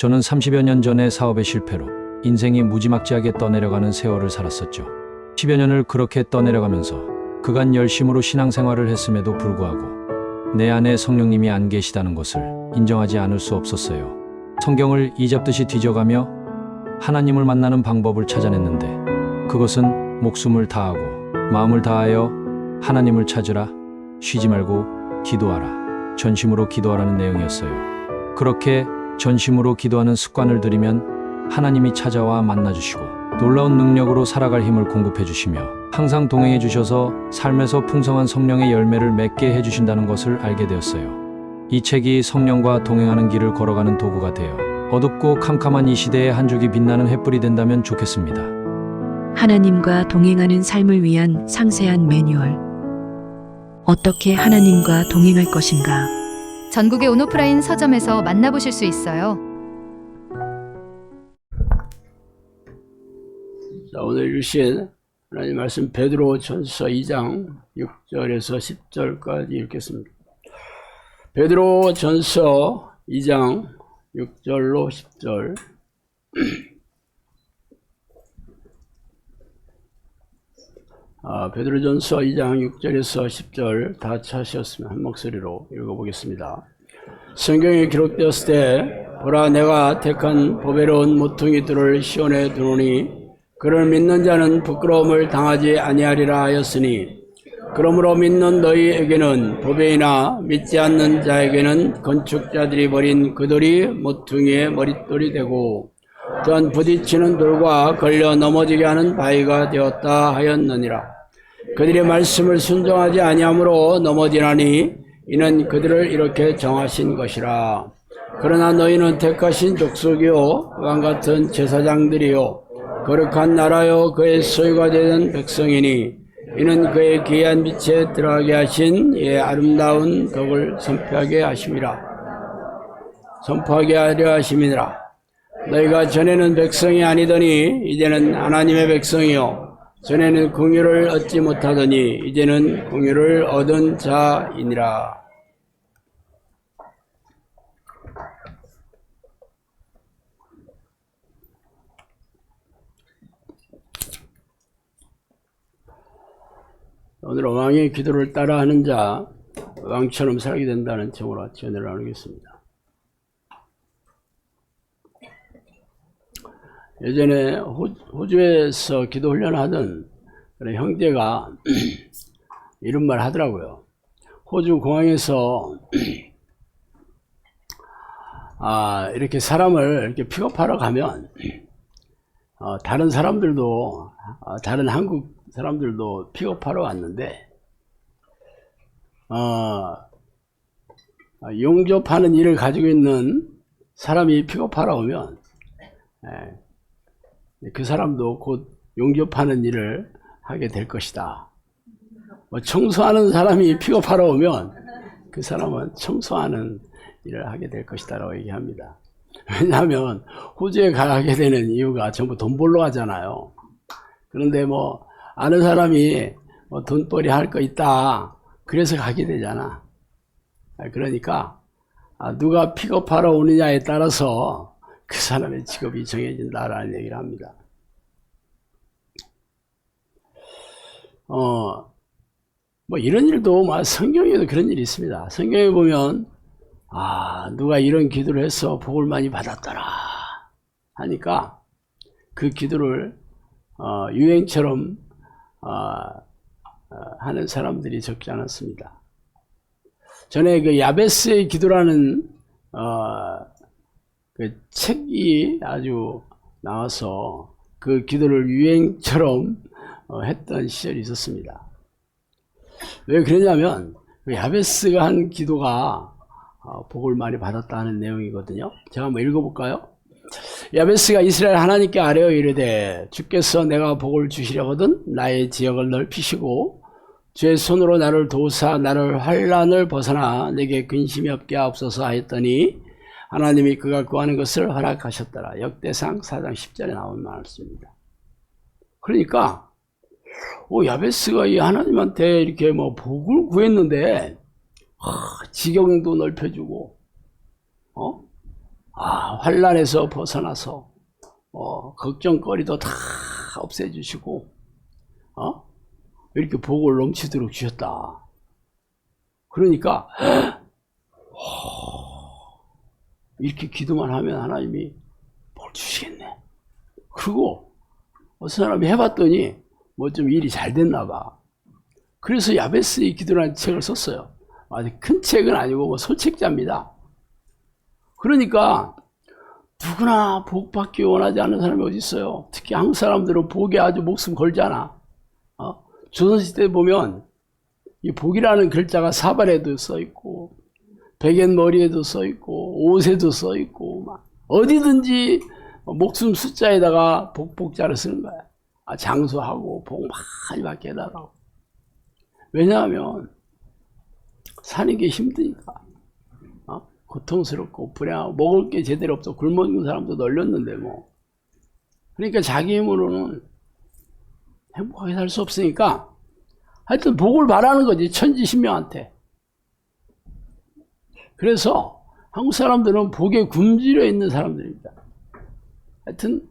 저는 30여 년 전에 사업의 실패로 인생이 무지막지하게 떠내려가는 세월을 살았었죠. 10여 년을 그렇게 떠내려가면서 그간 열심으로 신앙생활을 했음에도 불구하고 내 안에 성령님이 안 계시다는 것을 인정하지 않을 수 없었어요. 성경을 이잡듯이 뒤져가며 하나님을 만나는 방법을 찾아냈는데 그것은 목숨을 다하고 마음을 다하여 하나님을 찾으라, 쉬지 말고 기도하라, 전심으로 기도하라는 내용이었어요. 그렇게 전심으로 기도하는 습관을 들이면 하나님이 찾아와 만나주시고 놀라운 능력으로 살아갈 힘을 공급해 주시며 항상 동행해 주셔서 삶에서 풍성한 성령의 열매를 맺게 해주신다는 것을 알게 되었어요. 이 책이 성령과 동행하는 길을 걸어가는 도구가 되어 어둡고 캄캄한 이 시대에 한 줄기 빛나는 횃불이 된다면 좋겠습니다. 하나님과 동행하는 삶을 위한 상세한 매뉴얼. 어떻게 하나님과 동행할 것인가? 전국의 온오프라인 서점에서 만나보실 수 있어요. 자, 오늘 읽으신 하나님 말씀 베드로전서 2장 6절에서 10절까지 읽겠습니다. 베드로전서 2장 6절로 10절. 베드로전서 2장 6절에서 10절 다 찾으셨으면 한 목소리로 읽어보겠습니다. 성경에 기록되었을 때 보라 내가 택한 보배로운 모퉁이들을 시온에 두노니 그를 믿는 자는 부끄러움을 당하지 아니하리라 하였으니 그러므로 믿는 너희에게는 보배이나 믿지 않는 자에게는 건축자들이 버린 그 돌이 모퉁이의 머릿돌이 되고 또한 부딪히는 돌과 걸려 넘어지게 하는 바위가 되었다 하였느니라. 그들의 말씀을 순종하지 아니함으로 넘어지나니 이는 그들을 이렇게 정하신 것이라. 그러나 너희는 택하신 족속이요 왕같은 제사장들이요 거룩한 나라요 그의 소유가 되는 백성이니 이는 그의 귀한 빛에 들어가게 하신 이의 아름다운 덕을 선포하게 하려 하심이니라. 너희가 전에는 백성이 아니더니 이제는 하나님의 백성이요 전에는 공유를 얻지 못하더니 이제는 공유를 얻은 자이니라. 오늘 왕의 기도를 따라하는 자, 왕처럼 살게 된다는 제목으로 지원을 나누겠습니다. 예전에 호주에서 기도 훈련하던 그런 형제가 이런 말 하더라고요. 호주 공항에서 이렇게 사람을 이렇게 픽업하러 가면 다른 사람들도 다른 한국 사람들도 픽업하러 왔는데 용접하는 일을 가지고 있는 사람이 픽업하러 오면 그 사람도 곧 용접하는 일을 하게 될 것이다. 청소하는 사람이 픽업하러 오면 그 사람은 청소하는 일을 하게 될 것이다 라고 얘기합니다. 왜냐하면 호주에 가게 되는 이유가 전부 돈 벌러 가잖아요. 그런데 아는 사람이 돈벌이 할 거 있다 그래서 가게 되잖아. 그러니까 누가 픽업하러 오느냐에 따라서 그 사람의 직업이 정해진다라는 얘기를 합니다. 이런 일도 성경에도 그런 일이 있습니다. 성경에 보면 누가 이런 기도를 해서 복을 많이 받았더라 하니까 그 기도를 유행처럼 하는 사람들이 적지 않았습니다. 전에 그 야베스의 기도라는 그 책이 아주 나와서 그 기도를 유행처럼 했던 시절이 있었습니다. 왜 그러냐면 그 야베스가 한 기도가 복을 많이 받았다는 내용이거든요. 제가 한번 읽어볼까요? 야베스가 이스라엘 하나님께 아뢰어 이르되 주께서 내가 복을 주시려거든 나의 지역을 넓히시고 주의 손으로 나를 도우사 나를 환난을 벗어나 내게 근심이 없게 하옵소서 하였더니 하나님이 그가 구하는 것을 허락하셨더라. 역대상 4장 10절에 나온 말씀입니다. 그러니까 야베스가 이 하나님한테 이렇게 복을 구했는데 지경도 넓혀주고 환난에서 벗어나서 걱정거리도 다 없애주시고 이렇게 복을 넘치도록 주셨다. 그러니까 이렇게 기도만 하면 하나님이 뭘 주시겠네. 그리고 어떤 사람이 해봤더니 뭐 좀 일이 잘 됐나 봐. 그래서 야베스의 기도라는 책을 썼어요. 아주 큰 책은 아니고 뭐 소책자입니다. 그러니까 누구나 복 받기 원하지 않는 사람이 어디 있어요. 특히 한국 사람들은 복에 아주 목숨 걸잖아. 조선시대 보면 이 복이라는 글자가 사발에도 써있고 베갯머리에도 써있고 옷에도 써있고 막 어디든지 목숨 숫자에다가 복자를 쓰는 거야. 장수하고 복 많이 받게 해달라고. 왜냐하면 사는 게 힘드니까. 고통스럽고 불행하고 먹을 게 제대로 없어. 굶어 죽는 사람도 널렸는데 뭐. 그러니까 자기 힘으로는 행복하게 살 수 없으니까 하여튼 복을 바라는 거지. 천지신명한테. 그래서 한국 사람들은 복에 굶주려 있는 사람들입니다. 하여튼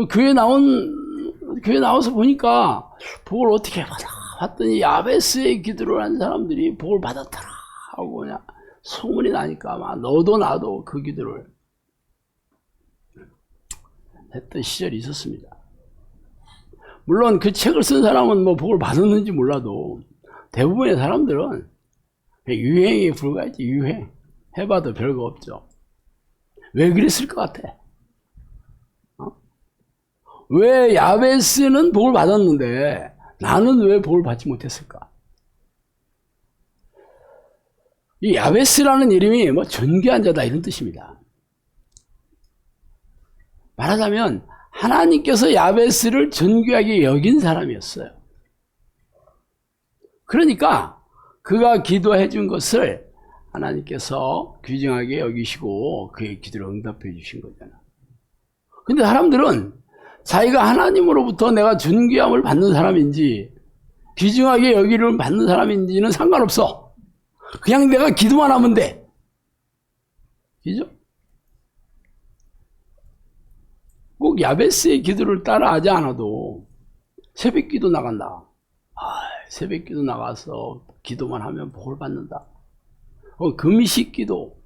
교회 나와서 보니까 복을 어떻게 받아 봤더니 야베스의 기도를 한 사람들이 복을 받았더라 하고 그냥 소문이 나니까 아마 너도 나도 그 기도를 했던 시절이 있었습니다. 물론 그 책을 쓴 사람은 뭐 복을 받았는지 몰라도 대부분의 사람들은 유행에 불과했지. 유행 해봐도 별거 없죠. 왜 그랬을 것 같아? 왜 야베스는 복을 받았는데 나는 왜 복을 받지 못했을까? 이 야베스라는 이름이 뭐 존귀한 자다 이런 뜻입니다. 말하자면 하나님께서 야베스를 존귀하게 여긴 사람이었어요. 그러니까 그가 기도해 준 것을 하나님께서 귀중하게 여기시고 그의 기도를 응답해 주신 거잖아. 근데 사람들은 자기가 하나님으로부터 내가 존귀함을 받는 사람인지 귀중하게 여기를 받는 사람인지는 상관없어. 그냥 내가 기도만 하면 돼. 그죠? 꼭 야베스의 기도를 따라 하지 않아도 새벽 기도 나간다. 새벽 기도 나가서 기도만 하면 복을 받는다. 금식 기도.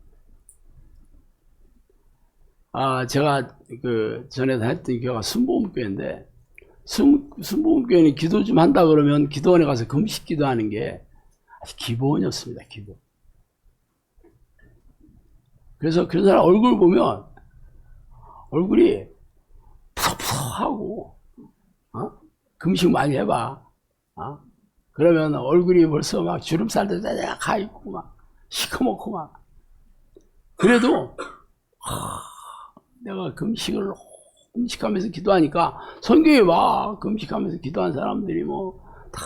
제가 전에 다녔던 교회가 순복음교회인데, 순복음교회는 기도 좀 한다 그러면 기도원에 가서 금식 기도하는 게 아주 기본이었습니다. 기도. 그래서 그런 사람 얼굴 보면 얼굴이 푸석푸석하고 금식 많이 해봐. 그러면 얼굴이 벌써 막 주름살도 짜자작 가있고 막 시커멓고 막. 그래도 내가 금식하면서 기도하니까 성경에 봐. 금식하면서 기도한 사람들이 뭐 다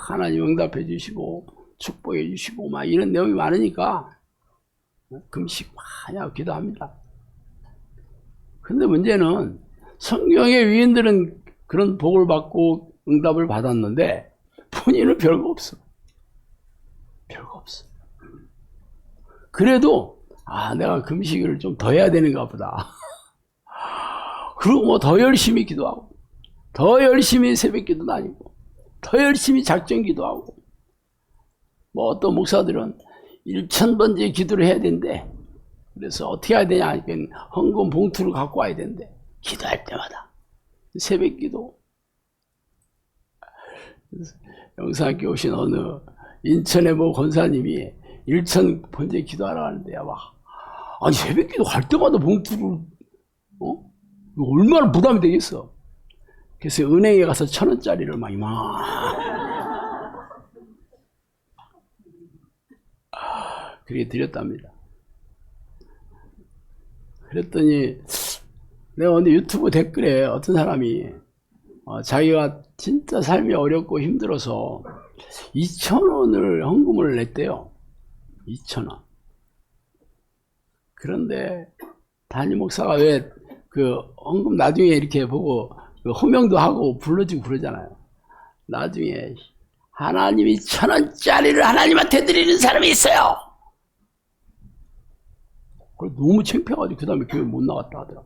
하나님 응답해 주시고 축복해 주시고 막 이런 내용이 많으니까 금식 많이 하고 기도합니다. 근데 문제는 성경의 위인들은 그런 복을 받고 응답을 받았는데 본인은 별거 없어. 별거 없어. 그래도 내가 금식을 좀 더 해야 되는가 보다. 그리고 뭐 더 열심히 기도하고 더 열심히 새벽 기도 다니고 더 열심히 작정 기도하고 뭐 어떤 목사들은 1000번째 기도를 해야 된대. 그래서 어떻게 해야 되냐 하니까 헌금 봉투를 갖고 와야 된대. 기도할 때마다 새벽 기도. 영상학교 오신 어느 인천의 뭐 권사님이 1000번째 기도하러 가는데요. 아니 새벽 기도 갈 때마다 봉투를 얼마나 부담이 되겠어. 그래서 은행에 가서 1000원짜리를 막 그렇게 드렸답니다. 그랬더니 내가 어느 유튜브 댓글에 어떤 사람이 자기가 진짜 삶이 어렵고 힘들어서 2000원을 헌금을 냈대요. 2000원. 그런데 담임 목사가 왜 그 헌금 나중에 이렇게 보고 호명도 하고 불러주고 그러잖아요. 나중에 하나님이 1000원짜리를 하나님한테 드리는 사람이 있어요. 그래 너무 창피해가지고 그 다음에 교회 못 나갔다 하더라.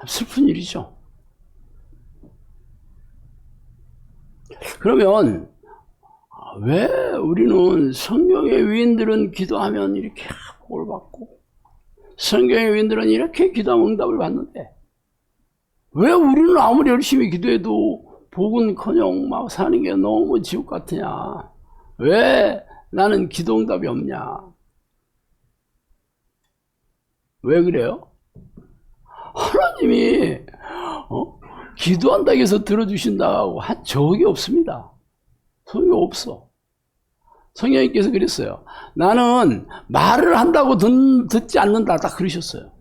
슬픈 일이죠. 그러면 왜 우리는 성경의 위인들은 기도하면 이렇게 복을 받고 성경의 위인들은 이렇게 기도하면 응답을 받는데 왜 우리는 아무리 열심히 기도해도 복은커녕 막 사는 게 너무 지옥 같으냐? 왜 나는 기도 응답이 없냐? 왜 그래요? 하나님이 기도한다고 해서 들어주신다고 한 적이 없습니다. 성경에 없어. 성령님께서 그랬어요. 나는 말을 한다고 듣지 않는다. 딱 그러셨어요.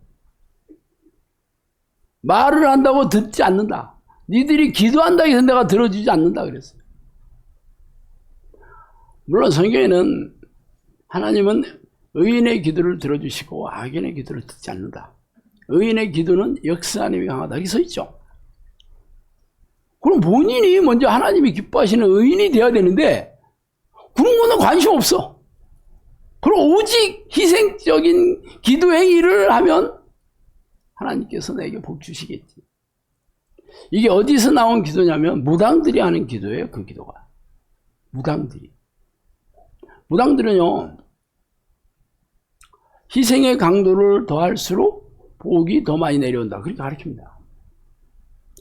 말을 한다고 듣지 않는다. 니들이 기도한다고 해서 내가 들어주지 않는다 그랬어요. 물론 성경에는 하나님은 의인의 기도를 들어주시고 악인의 기도를 듣지 않는다. 의인의 기도는 역사하는 힘이 강하다. 이렇게 써 있죠. 그럼 본인이 먼저 하나님이 기뻐하시는 의인이 되어야 되는데 그런 거는 관심 없어. 그럼 오직 희생적인 기도 행위를 하면 하나님께서 내게 복 주시겠지. 이게 어디서 나온 기도냐면 무당들이 하는 기도예요. 그 기도가. 무당들은요. 희생의 강도를 더할수록 복이 더 많이 내려온다. 그렇게 가르칩니다.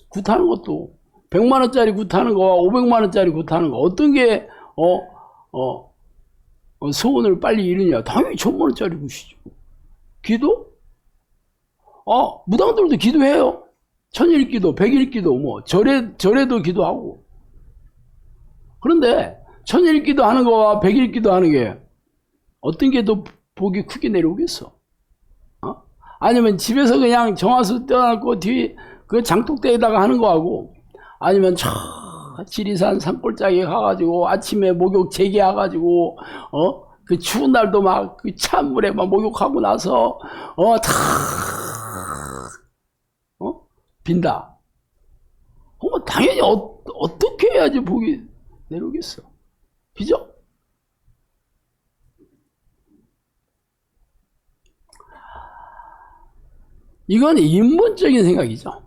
굿하는 것도 100만 원짜리 굿하는 거와 500만 원짜리 굿하는 거 어떤 게 소원을 빨리 이루냐? 당연히 1000만 원짜리 굿이죠. 기도? 무당들도 기도해요. 천일 기도, 백일 기도, 뭐 절에도 기도하고. 그런데 천일 기도 하는 거와 백일 기도 하는 게 어떤 게 더 복이 크게 내려오겠어? 아니면 집에서 그냥 정화수 떼어놓고 뒤 그 장독대에다가 하는 거하고 아니면 저 지리산 산골짜기에 가가지고 아침에 목욕 재개해가지고 그 추운 날도 막 그 찬물에 막 목욕하고 나서 다 빈다. 당연히 어떻게 해야지 복이 내려오겠어? 그죠? 이건 인본적인 생각이죠.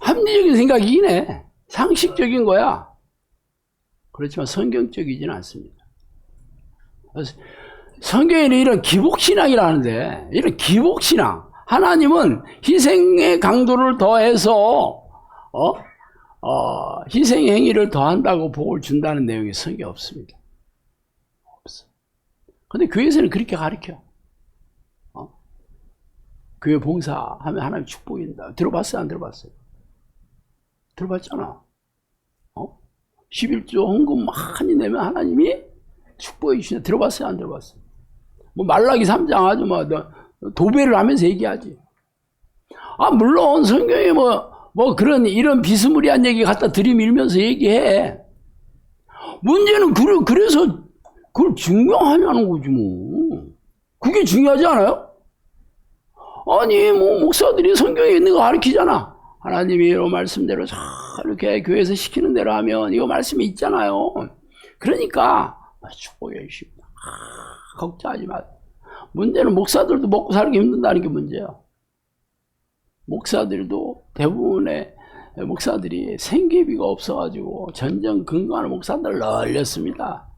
합리적인 생각이긴 해. 상식적인 거야. 그렇지만 성경적이지는 않습니다. 성경에는 이런 기복신앙이라는데, 이런 기복신앙, 하나님은 희생의 강도를 더해서 희생 행위를 더한다고 복을 준다는 내용이 성경에 없습니다. 없어. 근데 교회에서는 그렇게 가르쳐. 교회 봉사하면 하나님 축복인다. 들어봤어요? 안 들어봤어요? 들어봤잖아. 11조 헌금 많이 내면 하나님이 축복해 주신다. 들어봤어요? 안 들어봤어요? 뭐 말라기 3장 아주 뭐 도배를 하면서 얘기하지. 물론 성경에 뭐 그런 이런 비스무리한 얘기 갖다 들이밀면서 얘기해. 문제는 그래서 그걸 증명하냐는 거지 뭐. 그게 중요하지 않아요? 아니 뭐 목사들이 성경에 있는 거 가르치잖아. 하나님이 이 말씀대로 이렇게 교회에서 시키는 대로 하면 이거 말씀이 있잖아요. 그러니까 축복해 주십니다. 걱정하지 마. 문제는 목사들도 먹고 살기 힘든다는 게 문제야. 목사들도 대부분의 목사들이 생계비가 없어가지고 전전 근거하는 목사들을 널렸습니다.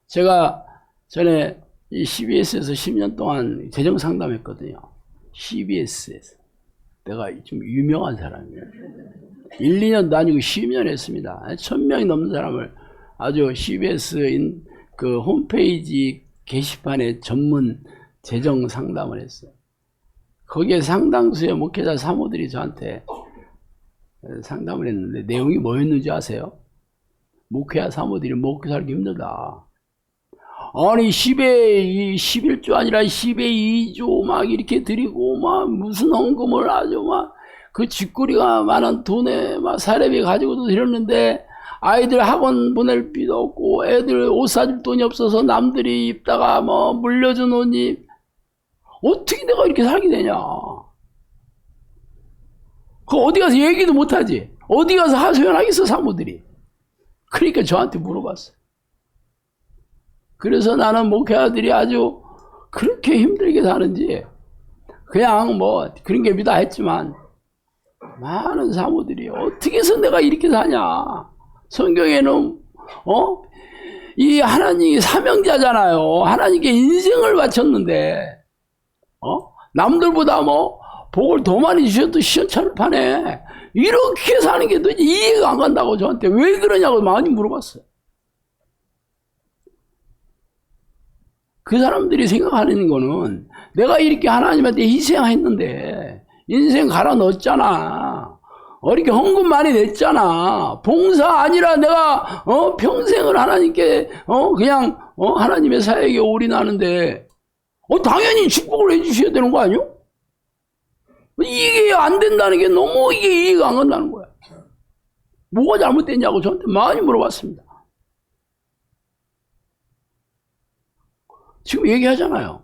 제가 전에 이 CBS에서 10년 동안 재정 상담했거든요. CBS에서. 내가 좀 유명한 사람이에요. 1, 2년도 아니고 10년 했습니다. 1000명이 넘는 사람을 아주 CBS인 그 홈페이지 게시판에 전문 재정 상담을 했어요. 거기에 상당수의 목회자 사모들이 저한테 상담을 했는데 내용이 뭐였는지 아세요? 목회자 사모들이 먹고 살기 힘들다. 아니 10에 11조 아니라 10에 2조 막 이렇게 드리고 막 무슨 헌금을 아주 막 그 쥐꼬리가 많은 돈에 막 사례비 가지고도 드렸는데 아이들 학원 보낼 비도 없고 애들 옷 사줄 돈이 없어서 남들이 입다가 뭐 물려준 옷이 어떻게 내가 이렇게 살게 되냐. 그 어디 가서 얘기도 못하지. 어디 가서 하소연하겠어 사모들이. 그러니까 저한테 물어봤어요. 그래서 나는 목회자들이 아주 그렇게 힘들게 사는지 그냥 뭐 그런 게 비다 했지만 많은 사모들이 어떻게 해서 내가 이렇게 사냐. 성경에는 이 하나님이 사명자잖아요. 하나님께 인생을 바쳤는데 남들보다 뭐 복을 더 많이 주셔도 시원찮을 판에 이렇게 사는 게 도대체 이해가 안 간다고 저한테 왜 그러냐고 많이 물어봤어요. 그 사람들이 생각하는 거는 내가 이렇게 하나님한테 희생했는데 인생 갈아 넣었잖아. 이렇게 헌금 많이 냈잖아. 봉사 아니라 내가 평생을 하나님께 그냥 하나님의 사역에 올인하는데 당연히 축복을 해주셔야 되는 거 아니요? 이게 안 된다는 게 너무 이게 이해가 안 간다는 거야. 뭐가 잘못됐냐고 저한테 많이 물어봤습니다. 지금 얘기하잖아요.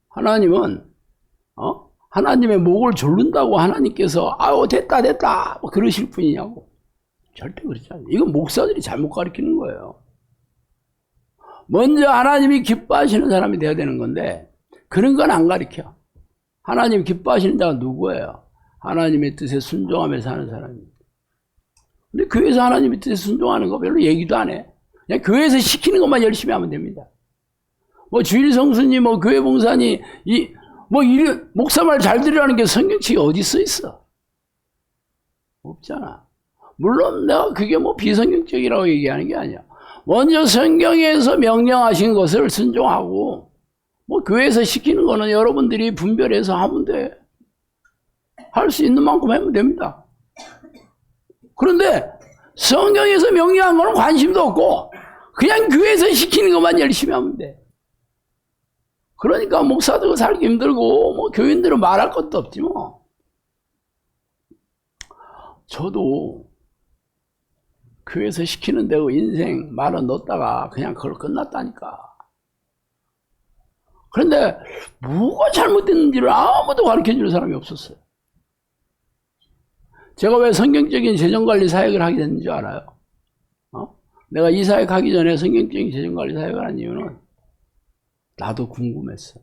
하나님은 하나님의 목을 조른다고 하나님께서 아유 됐다 뭐 그러실 분이냐고. 절대 그렇지 않아요. 이건 목사들이 잘못 가르치는 거예요. 먼저 하나님이 기뻐하시는 사람이 돼야 되는 건데 그런 건 안 가르쳐. 하나님 기뻐하시는 자가 누구예요? 하나님의 뜻에 순종하며 사는 사람입니다. 근데 교회에서 하나님의 뜻에 순종하는 거 별로 얘기도 안 해. 그냥 교회에서 시키는 것만 열심히 하면 됩니다. 뭐 주일 성수님, 뭐 교회 봉사니, 목사 말 잘 들으라는 게 성경책에 어디 써 있어? 없잖아. 물론 내가 그게 뭐 비성경적이라고 얘기하는 게 아니야. 먼저 성경에서 명령하신 것을 순종하고, 뭐 교회에서 시키는 거는 여러분들이 분별해서 하면 돼. 할 수 있는 만큼 하면 됩니다. 그런데 성경에서 명령한 거는 관심도 없고, 그냥 교회에서 시키는 것만 열심히 하면 돼. 그러니까 목사도 살기 힘들고 뭐 교인들은 말할 것도 없지 뭐. 저도 교회에서 시키는 대로 인생 말은 넣었다가 그냥 그걸 끝났다니까. 그런데 뭐가 잘못됐는지를 아무도 가르쳐주는 사람이 없었어요. 제가 왜 성경적인 재정관리 사역을 하게 됐는지 알아요? 내가 이 사역 하기 전에 성경적인 재정관리 사역을 한 이유는 나도 궁금했어.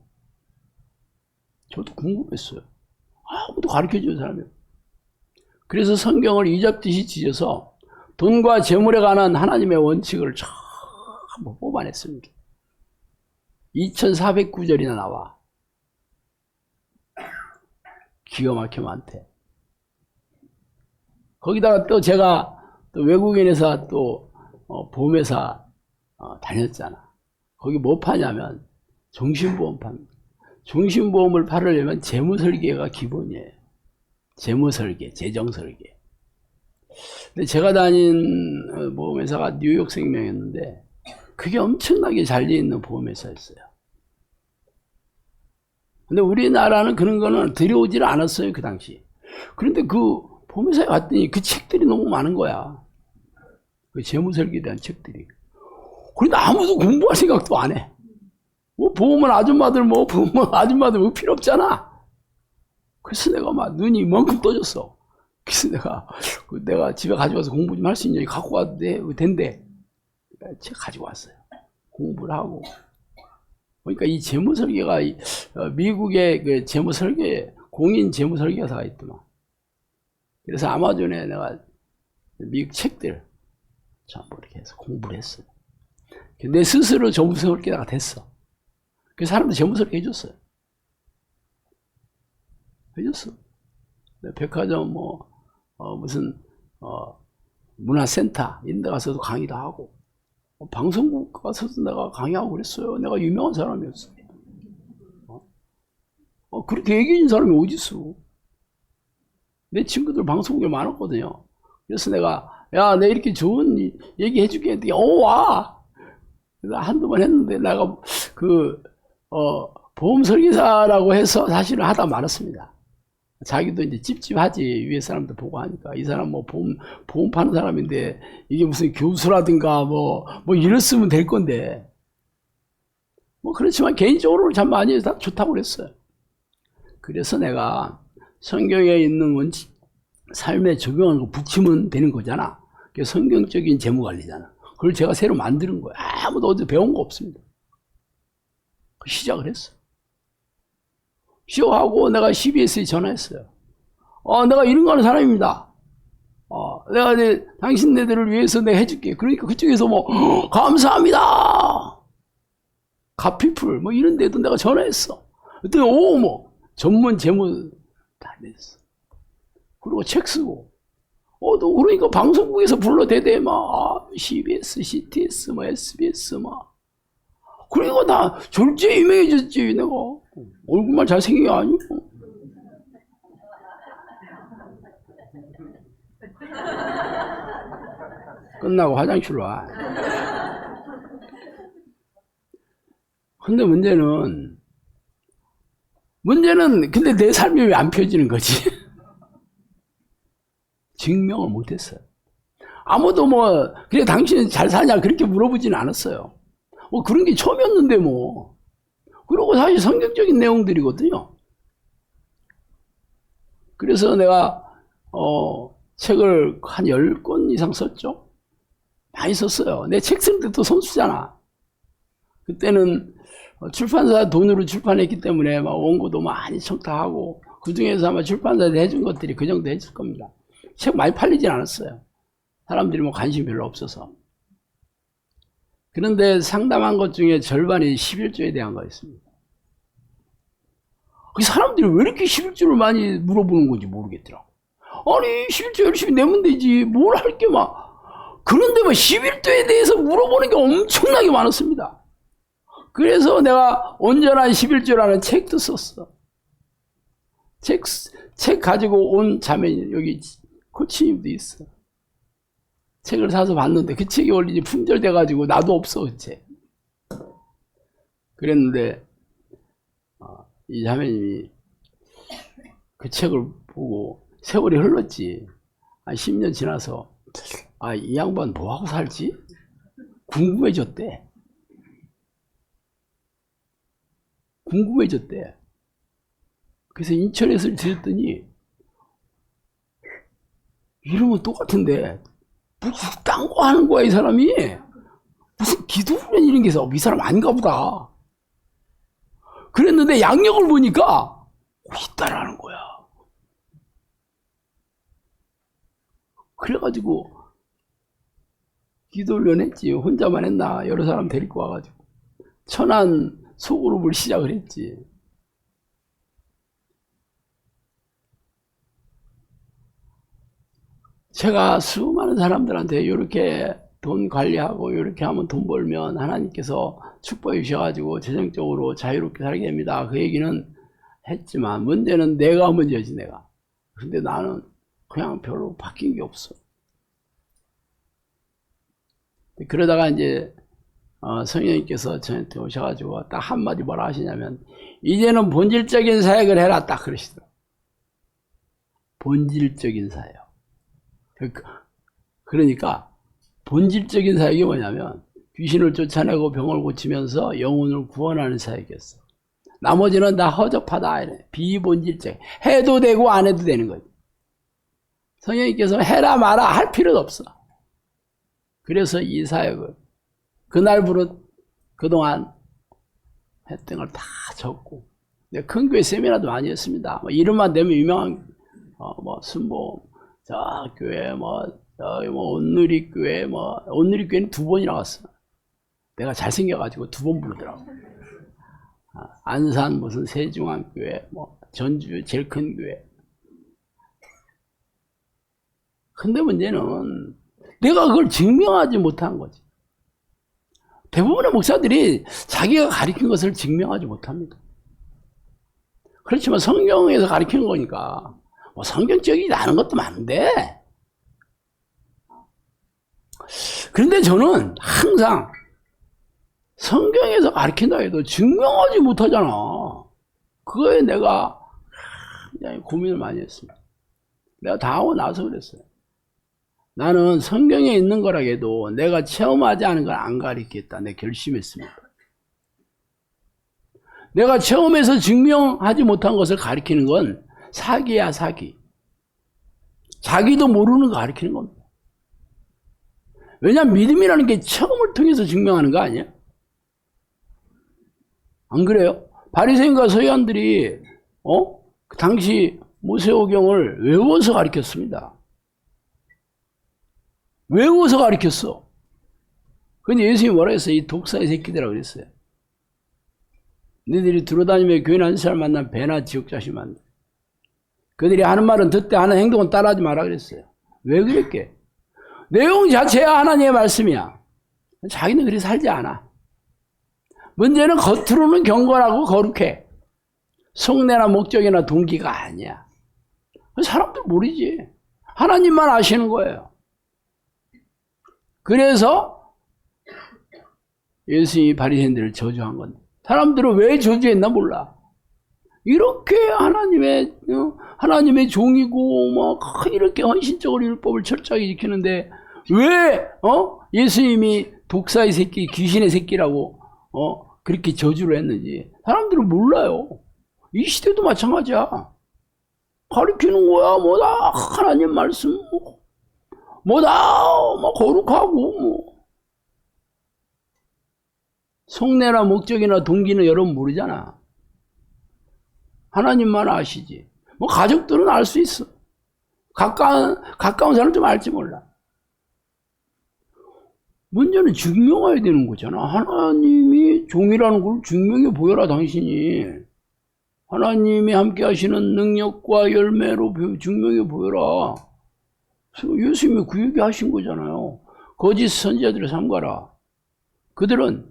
저도 궁금했어요. 아무도 가르쳐주는 사람이 없어요. 그래서 성경을 이잡듯이 찢어서 돈과 재물에 관한 하나님의 원칙을 전부 뽑아냈습니다. 2409절이나 나와. 기가 막혀 많대. 거기다가 또 제가 또 외국인회사 또 보험회사 다녔잖아. 거기 뭐 파냐면 종신보험 팝니다. 종신보험을 팔으려면 재무설계가 기본이에요. 재무설계, 재정설계. 근데 제가 다닌 보험회사가 뉴욕 생명이었는데 그게 엄청나게 잘 돼 있는 보험회사였어요. 근데 우리나라는 그런 거는 들여오질 않았어요, 그 당시. 그런데 그 보험회사에 갔더니 그 책들이 너무 많은 거야. 그 재무설계에 대한 책들이. 그런데 아무도 공부할 생각도 안 해. 뭐 보험은 아줌마들 뭐 필요 없잖아. 그래서 내가 막 눈이 이만큼 떠졌어. 그래서 내가 집에 가져와서 공부 좀 할 수 있냐 갖고 와도 된대. 책 가지고 왔어요. 공부를 하고. 그러니까 이 재무설계가 미국의 그 재무설계 공인 재무설계사가 있더만. 그래서 아마존에 내가 미국 책들 전부 이렇게 해서 공부를 했어요. 내 스스로 재무설계사가 됐어. 그 사람도 재무설계 해줬어요. 해줬어. 백화점 무슨 문화센터 이런 데 가서도 강의도 하고 방송국 가서도 내가 강의하고 그랬어요. 내가 유명한 사람이었어. 그렇게 얘기해 준 사람이 어디 있어. 내 친구들 방송국에 많았거든요. 그래서 내가 야, 내 이렇게 좋은 얘기 해줄게 했더니 와. 그래서 한두 번 했는데 내가 보험 설계사라고 해서 사실은 하다 말았습니다. 자기도 이제 찝찝하지. 위에 사람들 보고 하니까. 이 사람 뭐 보험 파는 사람인데 이게 무슨 교수라든가 뭐 이랬으면 될 건데. 뭐 그렇지만 개인적으로는 참 많이 해서 다 좋다고 그랬어요. 그래서 내가 성경에 있는 원칙, 삶에 적용하는 거 붙이면 되는 거잖아. 그게 성경적인 재무관리잖아. 그걸 제가 새로 만드는 거예요. 아무도 어디 배운 거 없습니다. 시작을 했어. 시작하고 내가 CBS에 전화했어요. 내가 이런 거 하는 사람입니다. 내가 이제 당신네들을 위해서 내가 해줄게. 그러니까 그쪽에서 뭐 감사합니다. 갓피플 뭐 이런 데도 내가 전화했어. 그랬더니 뭐 전문 재무 다 냈어. 그리고 책 쓰고. 또 그러니까 방송국에서 불러대대 막 CBS, CTS, 뭐 SBS 막. 그러니까 나 졸지에 유명해졌지 내가. 얼굴만 잘생긴 게 아니고. 끝나고 화장실로 와. 근데 문제는 근데 내 삶이 왜 안 펴지는 거지? 증명을 못했어요. 아무도 뭐 그래 당신은 잘 사냐 그렇게 물어보지는 않았어요. 뭐 그런 게 처음이었는데 뭐. 그리고 사실 성경적인 내용들이거든요. 그래서 내가 책을 한 10권 이상 썼죠. 많이 썼어요. 내 책 쓸 때도 선수잖아. 그때는 출판사 돈으로 출판했기 때문에 막 원고도 많이 청탁하고 그 중에서 아마 출판사에 해준 것들이 그 정도 했을 겁니다. 책 많이 팔리진 않았어요. 사람들이 뭐 관심이 별로 없어서. 그런데 상담한 것 중에 절반이 11조에 대한 거였습니다. 그 사람들이 왜 이렇게 11조를 많이 물어보는 건지 모르겠더라고. 아니 11조 열심히 내면 되지 뭘 할 게 막. 그런데 뭐 11조에 대해서 물어보는 게 엄청나게 많았습니다. 그래서 내가 온전한 11조라는 책도 썼어. 책 가지고 온 자매 여기 코치님도 있어. 책을 사서 봤는데 그 책이 원래 이제 품절돼가지고 나도 없어 그 책. 그랬는데 이 자매님이 그 책을 보고 세월이 흘렀지. 한 10년 지나서 이 양반 뭐하고 살지? 궁금해졌대. 그래서 인터넷을 들었더니 이름은 똑같은데 무슨 딴 거 하는 거야 이 사람이. 무슨 기도훈련 이런 게 있어. 이 사람 아닌가 보다. 그랬는데 양력을 보니까 있다라는 거야. 그래가지고 기도훈련 했지. 혼자만 했나 여러 사람 데리고 와가지고 천안 소그룹을 시작을 했지. 제가 수많은 사람들한테 이렇게 돈 관리하고 이렇게 하면 돈 벌면 하나님께서 축복해 주셔가지고 재정적으로 자유롭게 살게 됩니다. 그 얘기는 했지만 문제는 내가 문제지 내가. 근데 나는 그냥 별로 바뀐 게 없어. 그러다가 이제 성령님께서 저한테 오셔가지고 딱 한마디 뭐라 하시냐면 이제는 본질적인 사역을 해라 딱 그러시더라고요. 본질적인 사역. 그러니까 본질적인 사역이 뭐냐면 귀신을 쫓아내고 병을 고치면서 영혼을 구원하는 사역이었어. 나머지는 다 허접하다. 이래. 비본질적. 해도 되고 안 해도 되는 거지. 성령님께서 해라 마라 할 필요도 없어. 그래서 이 사역을 그날부로 그동안 했던 걸 다 적고 큰 교회 세미나도 많이 했습니다. 뭐 이름만 대면 유명한 뭐 순복 저 교회 저기 온누리 교회 온누리 교회는 2번이 나왔어. 내가 잘생겨가지고 2번 부르더라고. 안산 무슨 세중앙 교회 전주 제일 큰 교회. 근데 문제는 내가 그걸 증명하지 못한 거지. 대부분의 목사들이 자기가 가르친 것을 증명하지 못합니다. 그렇지만 성경에서 가르치는 거니까 성경적이지 않은 것도 많은데 그런데 저는 항상 성경에서 가르친다 해도 증명하지 못하잖아. 그거에 내가 굉장히 고민을 많이 했습니다. 내가 다 하고 나서 그랬어요. 나는 성경에 있는 거라 해도 내가 체험하지 않은 걸 안 가르치겠다. 내가 결심했습니다. 내가 체험해서 증명하지 못한 것을 가르치는 건 사기야 사기. 자기도 모르는 거 가르치는 겁니다. 왜냐하면 믿음이라는 게 체험을 통해서 증명하는 거 아니야? 안 그래요? 바리새인과 서기관들이 그 당시 모세오경을 외워서 가르쳤습니다. 외워서 가르쳤어. 근데 예수님이 뭐라 했어요? 이 독사의 새끼들이라고 그랬어요. 너희들이 들어다니며 교인 한 사람 만나면 배나 지옥자식 만나. 그들이 하는 말은 듣되 하는 행동은 따라하지 마라 그랬어요. 왜 그랬게? 내용 자체가 하나님의 말씀이야. 자기는 그렇게 살지 않아. 문제는 겉으로는 경건하고 거룩해. 속내나 목적이나 동기가 아니야. 사람들 모르지. 하나님만 아시는 거예요. 그래서 예수님이 바리새인들을 저주한 건데 사람들은 왜 저주했나 몰라. 이렇게 하나님의 종이고 막 이렇게 헌신적으로 율법을 철저하게 지키는데 왜 예수님이 독사의 새끼, 귀신의 새끼라고 그렇게 저주를 했는지 사람들은 몰라요. 이 시대도 마찬가지야. 가르치는 거야. 뭐다 하나님 말씀, 뭐다 뭐 거룩하고 뭐. 속내나 목적이나 동기는 여러분 모르잖아. 하나님만 아시지. 뭐 가족들은 알 수 있어. 가까운 사람 좀 알지 몰라. 문제는 증명해야 되는 거잖아. 하나님이 종이라는 걸 증명해 보여라 당신이. 하나님이 함께 하시는 능력과 열매로 증명해 보여라. 예수님이 그 얘기 하신 거잖아요. 거짓 선지자들을 삼가라. 그들은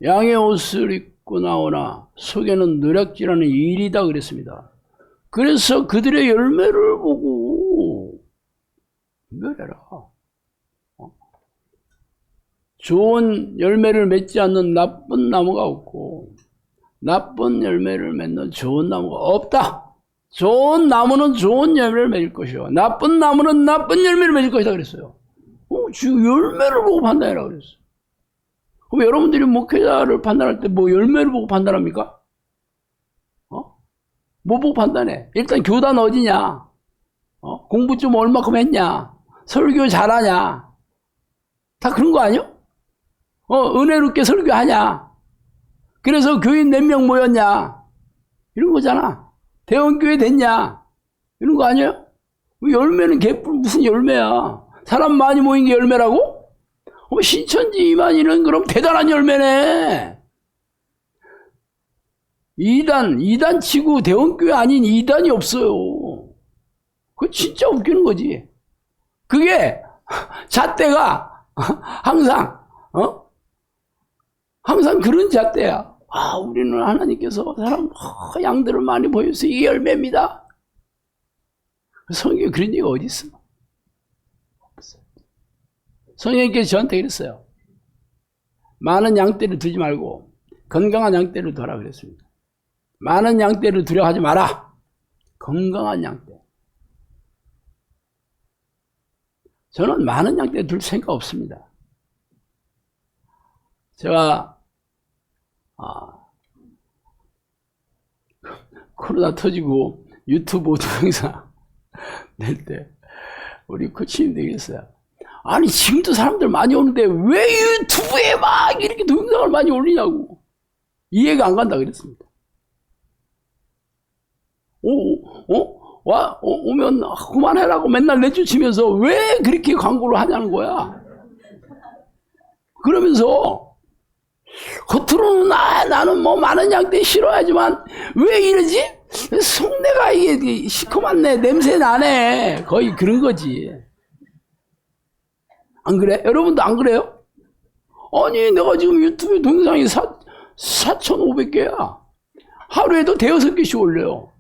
양의 옷을 입고 나오나 속에는 노략질하는 일이다 그랬습니다. 그래서 그들의 열매를 보고 분별해라. 좋은 열매를 맺지 않는 나쁜 나무가 없고 나쁜 열매를 맺는 좋은 나무가 없다. 좋은 나무는 좋은 열매를 맺을 것이요 나쁜 나무는 나쁜 열매를 맺을 것이다 그랬어요. 지금 열매를 보고 판단해라 그랬어요. 그럼 여러분들이 목회자를 판단할 때 뭐 열매를 보고 판단합니까? 뭐 보고 판단해? 일단 교단 어디냐? 공부 좀 얼마큼 했냐? 설교 잘하냐? 다 그런 거 아니요? 은혜롭게 설교하냐? 그래서 교인 몇 명 모였냐? 이런 거잖아. 대원교회 됐냐? 이런 거 아니에요? 열매는 개뿔 무슨 열매야? 사람 많이 모인 게 열매라고? 신천지 이만희는 그럼 대단한 열매네. 이단 치고 대원교회 아닌 이단이 없어요. 그거 진짜 웃기는 거지. 그게 잣대가 항상 그런 잣대야. 우리는 하나님께서 양들을 많이 보여서 이게 열매입니다. 성경에 그런 얘기가 어디 있어? 없어요. 성령님께서 저한테 그랬어요. 많은 양떼를 두지 말고 건강한 양떼를 두라 그랬습니다. 많은 양떼를 두려 하지 마라. 건강한 양떼. 저는 많은 양떼 둘 생각 없습니다. 제가 코로나 터지고 유튜브 동영상 낼 때 우리 코치님들이 그랬어요. 아니 지금도 사람들 많이 오는데 왜 유튜브에 막 이렇게 동영상을 많이 올리냐고. 이해가 안 간다 그랬습니다. 오면 그만해라고 맨날 내쫓으면서 왜 그렇게 광고를 하냐는 거야. 그러면서 겉으로는 나는 뭐 많은 양떼 싫어하지만 왜 이러지? 속내가 이게 시커멓네, 냄새 나네. 거의 그런 거지. 안 그래? 여러분도 안 그래요? 아니 내가 지금 유튜브 동영상이 4,500개야. 하루에도 대여섯 개씩 올려요.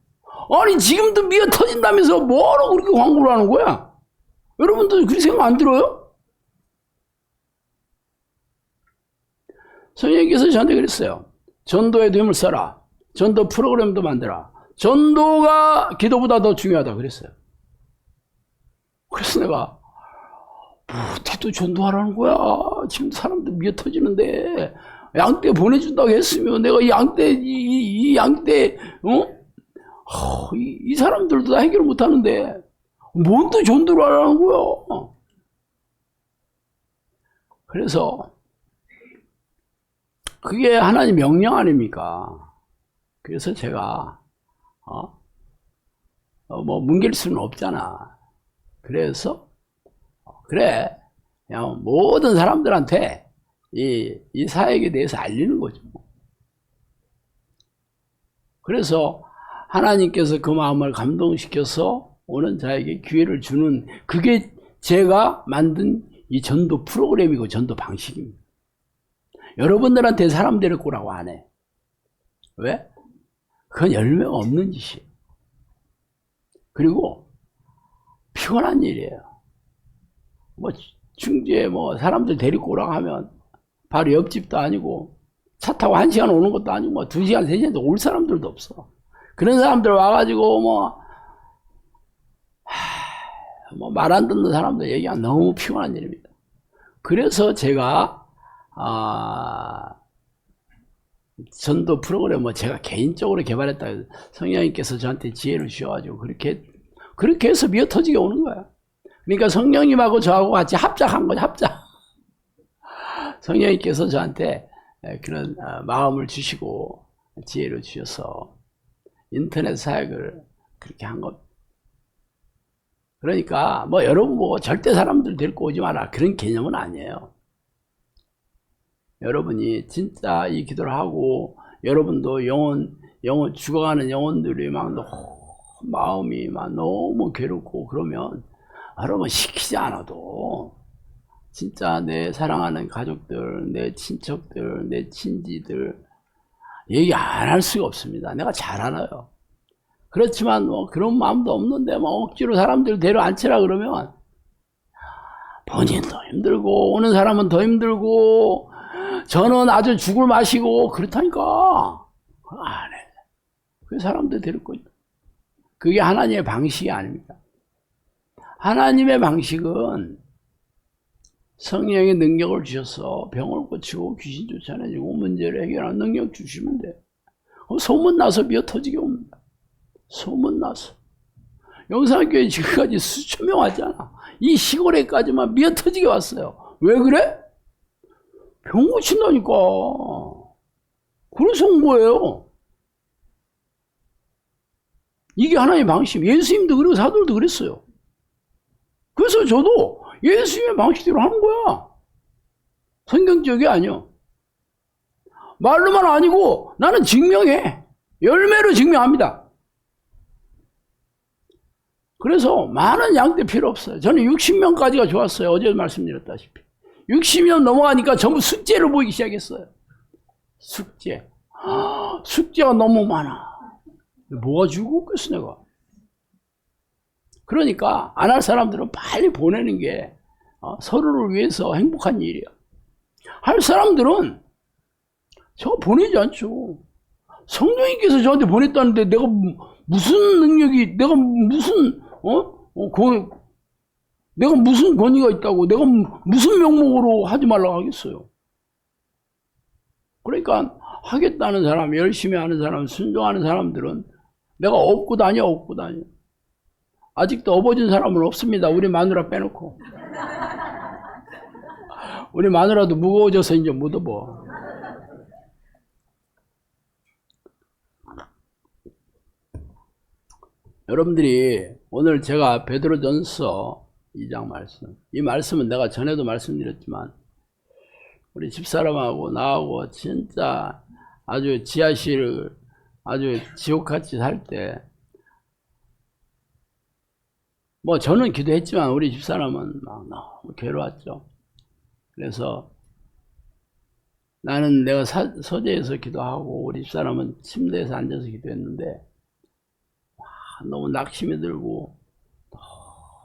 아니 지금도 미어 터진다면서 뭐하러 그렇게 광고를 하는 거야? 여러분도 그렇게 생각 안 들어요? 성령님께서 저한테 그랬어요. 전도에도 힘을 써라. 전도 프로그램도 만들어. 전도가 기도보다 더 중요하다 그랬어요. 그래서 내가 어떻게 전도하라는 거야? 지금 사람들 미어 터지는데 양떼 보내준다고 했으면 내가 이 양떼 이 사람들도 다 해결 못하는데 뭔 또 전도를 하라는 거야? 그래서 그게 하나님 명령 아닙니까? 그래서 제가 뭐 뭉갤 수는 없잖아. 그래서 그래 그냥 모든 사람들한테 이 사역에 대해서 알리는 거죠. 그래서 하나님께서 그 마음을 감동시켜서 오는 자에게 기회를 주는, 그게 제가 만든 이 전도 프로그램이고 전도 방식입니다. 여러분들한테 사람 데리고 오라고 안 해. 왜? 그건 열매가 없는 짓이에요. 그리고 피곤한 일이에요. 뭐 중지에 뭐 사람들 데리고 오라고 하면 바로 옆집도 아니고 차 타고 1시간 오는 것도 아니고 뭐 2시간 3시간도 올 사람들도 없어. 그런 사람들 와가지고 뭐 말 안 듣는 사람들 얘기하면 너무 피곤한 일입니다. 그래서 제가 전도 프로그램 뭐 제가 개인적으로 개발했다. 성령님께서 저한테 지혜를 주셔가지고 그렇게 해서 미어터지게 오는 거야. 그러니까 성령님하고 저하고 같이 합작한 거죠. 합작. 성령님께서 저한테 그런 마음을 주시고 지혜를 주셔서 인터넷 사역을 그렇게 한 겁니다. 그러니까 뭐 여러분 뭐 절대 사람들 데리고 오지 마라 그런 개념은 아니에요. 여러분이 진짜 이 기도를 하고 여러분도 영혼 죽어가는 영혼들이 막 마음이 막 너무 괴롭고 그러면 여러분 시키지 않아도 진짜 내 사랑하는 가족들, 내 친척들, 내 친지들 얘기 안 할 수가 없습니다. 내가 잘 알아요. 그렇지만 뭐 그런 마음도 없는데 뭐 억지로 사람들 데려앉히라 그러면 본인도 힘들고 오는 사람은 더 힘들고 저는 아주 죽을 맛이고 그렇다니까 안 해. 그 사람들 데리고 있다. 그게 하나님의 방식이 아닙니다. 하나님의 방식은 성령의 능력을 주셔서 병을 고치고 귀신 쫓아내고 문제를 해결하는 능력 주시면 돼. 소문나서 미어터지게 옵니다. 소문나서. 영산교회 지금까지 수천 명 왔잖아. 이 시골에까지만 미어터지게 왔어요. 왜 그래? 병 고친다니까. 그래서 온 거예요. 이게 하나님의 방식. 예수님도 그리고 사도들도 그랬어요. 그래서 저도 예수님의 방식대로 하는 거야. 성경적이 아니야. 말로만 아니고 나는 증명해. 열매로 증명합니다. 그래서 많은 양떼 필요 없어요. 저는 60명까지가 좋았어요. 어제 말씀드렸다시피. 60명 넘어가니까 전부 숙제를 보이기 시작했어요. 숙제. 숙제가 너무 많아. 뭐가 죽었겠어 내가. 그러니까 안 할 사람들은 빨리 보내는 게 서로를 위해서 행복한 일이야. 할 사람들은 저거 보내지 않죠. 성령님께서 저한테 보냈다는데 내가 무슨 능력이, 내가 무슨 내가 무슨 권위가 있다고, 내가 무슨 명목으로 하지 말라고 하겠어요. 그러니까 하겠다는 사람, 열심히 하는 사람, 순종하는 사람들은 내가 업고 다녀. 아직도 업어진 사람은 없습니다. 우리 마누라 빼놓고. 우리 마누라도 무거워져서 이제 못 업어. 여러분들이 오늘 제가 베드로전서 2장 말씀, 이 말씀은 내가 전에도 말씀드렸지만 우리 집사람하고 나하고 진짜 아주 지하실을 아주 지옥같이 살 때 뭐 저는 기도했지만 우리 집사람은 막 너무 괴로웠죠. 그래서 나는 내가 서재에서 기도하고 우리 집사람은 침대에서 앉아서 기도했는데 너무 낙심이 들고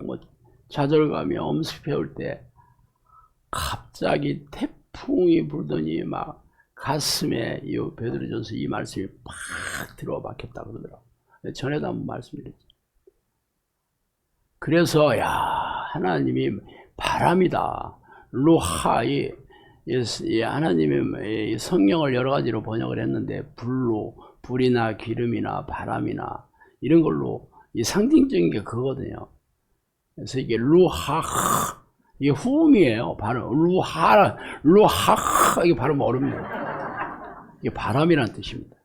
너무 좌절감이 엄습해올 때 갑자기 태풍이 불더니 막 가슴에 이 베드로전서 이 말씀이 팍 들어와 박혔다 그러더라고요. 전에도 한번 말씀드렸죠. 그래서 야 하나님이 바람이다. 루하 이 하나님의 성령을 여러 가지로 번역을 했는데 불이나 기름이나 바람이나 이런 걸로 이 상징적인 게 그거거든요. 그래서 이게 루하 이게 후음이에요. 발음. 루하, 이게 발음 어렵네요. 이게 바람이라는 뜻입니다.